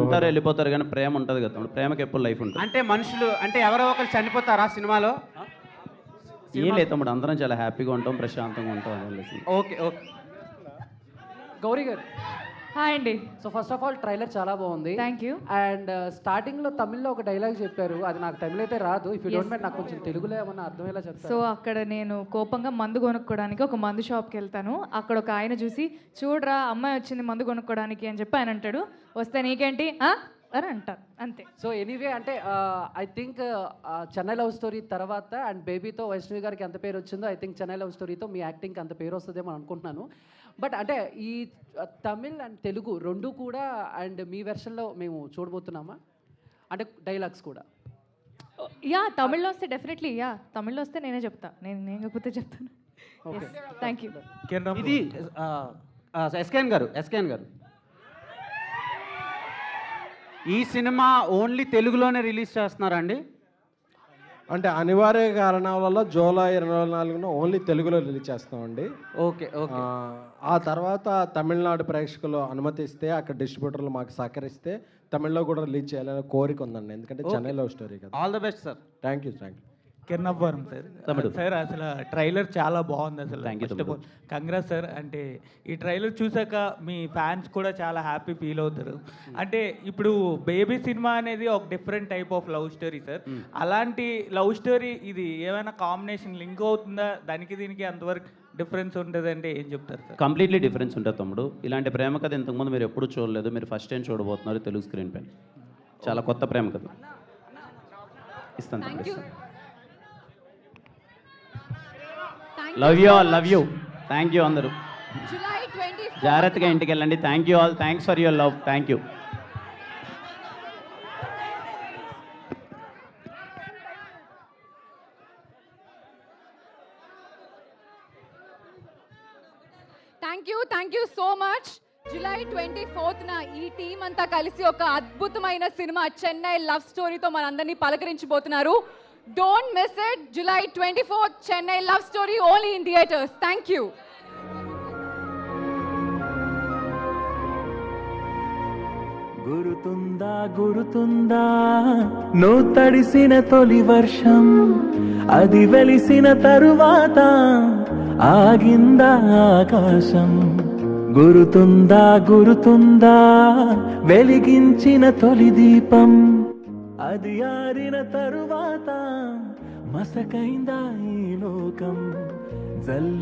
ఉంటారు వెళ్ళిపోతారు కానీ ప్రేమ ఉంటుంది కదా తమ్ముడు. ప్రేమకి ఎప్పుడు లైఫ్ ఉంటుంది. అంటే మనుషులు అంటే ఎవరో ఒకరు చనిపోతారా సినిమాలో? ఏం లేదు తమ్ముడు, అందరం చాలా హ్యాపీగా ఉంటాం, ప్రశాంతంగా ఉంటాం. Okay okay. గౌరీ గారు హాయ్ అండి. So first of all trailer చాలా బాగుంది. Thank you. అండ్ స్టార్టింగ్లో తమిళ్లో ఒక డైలాగ్ చెప్పారు, అది నాకు తమిళ అయితే రాదు. ఇఫ్ యూ డోంట్ మైండ్ నాకు కొంచెం తెలుగులో ఏమన్నా అర్థమయ్యేలా చెప్తారు. సో అక్కడ నేను కోపంగా మందు కొనుక్కోవడానికి ఒక మందు షాప్కి వెళ్తాను. అక్కడ ఒక ఆయన చూసి, చూడరా అమ్మాయి వచ్చింది మందు కొనుక్కోవడానికి అని చెప్పి ఆయన అంటాడు. వస్తే నీకేంటి అని అంటారు, అంతే. సో ఎనీవే అంటే I think Chennai love story తర్వాత అండ్ బేబీతో వైష్ణవి గారికి ఎంత పేరు వచ్చిందో, ఐ థింక్ చెన్నై లవ్ స్టోరీతో మీ యాక్టింగ్కి అంత పేరు వస్తుందేమో అనుకుంటున్నాను. బట్ అంటే ఈ తమిళ్ అండ్ తెలుగు రెండు కూడా అండ్ మీ వెర్షన్లో మేము చూడబోతున్నామా? అంటే డైలాగ్స్ కూడా తమిళ్లో వస్తే డెఫినెట్లీ తమిళ్లో వస్తే నేనే చెప్తా. నేను కాకపోతే చెప్తాను. Thank you. ఇది ఎస్కేన్ గారు ఈ సినిమా ఓన్లీ తెలుగులోనే రిలీజ్ చేస్తున్నారండి? అంటే అనివార్య కారణాల వల్ల జూలై 24న ఓన్లీ తెలుగులో రిలీజ్ చేస్తామండి. Okay okay. ఆ తర్వాత తమిళనాడు ప్రేక్షకులు అనుమతిస్తే, అక్కడ డిస్ట్రిబ్యూటర్లు మాకు సహకరిస్తే తమిళ్లో కూడా రిలీజ్ చేయాలనే కోరిక ఉందండి. ఎందుకంటే చెన్నై లవ్ స్టోరీ కదా. All the best sir. Thank you. Kiran Abbavaram sir. Sir అసలు ట్రైలర్ చాలా బాగుంది అసలు. First of all congrats sir. అంటే ఈ ట్రైలర్ చూసాక మీ ఫ్యాన్స్ కూడా చాలా హ్యాపీ ఫీల్ అవుతారు. అంటే ఇప్పుడు బేబీ సినిమా అనేది ఒక different type of love story sir. అలాంటి లవ్ స్టోరీ ఇది ఏమైనా కాంబినేషన్ లింక్ అవుతుందా? దానికి దీనికి అంతవరకు డిఫరెన్స్ ఉంటుంది అంటే ఏం చెప్తారు సార్? కంప్లీట్లీ డిఫరెన్స్ ఉంటుంది తమ్ముడు. ఇలాంటి ప్రేమ కథ ఇంతకుముందు మీరు ఎప్పుడు చూడలేదు, మీరు ఫస్ట్ టైం చూడబోతున్నారు తెలుగు స్క్రీన్ పైన. చాలా కొత్త ప్రేమ కథ ఇస్తాను. Love you all. Love you. Thank you అందరూ. జాగ్రత్తగా ఇంటికి వెళ్ళండి. Thank you all. Thanks for your love. Thank you. Thank you so much. July 24న ఈ టీం అంతా కలిసి ఒక అద్భుతమైన సినిమా చెన్నై లవ్ స్టోరీతో మనందరినీ పలకరించబోతున్నారు. Don't miss it. July 24th, Chennai Love Story, only in theaters. Thank you. గురుతుందా నువ్వు తడిసిన తొలి వర్షం, అది వెలిసిన తరువాత ఆగిందా ఆకాశం. గురుతుందా వెలిగించిన తొలి దీపం, అది ఆరిన తరువాత మసకైందా ఈ లోకం.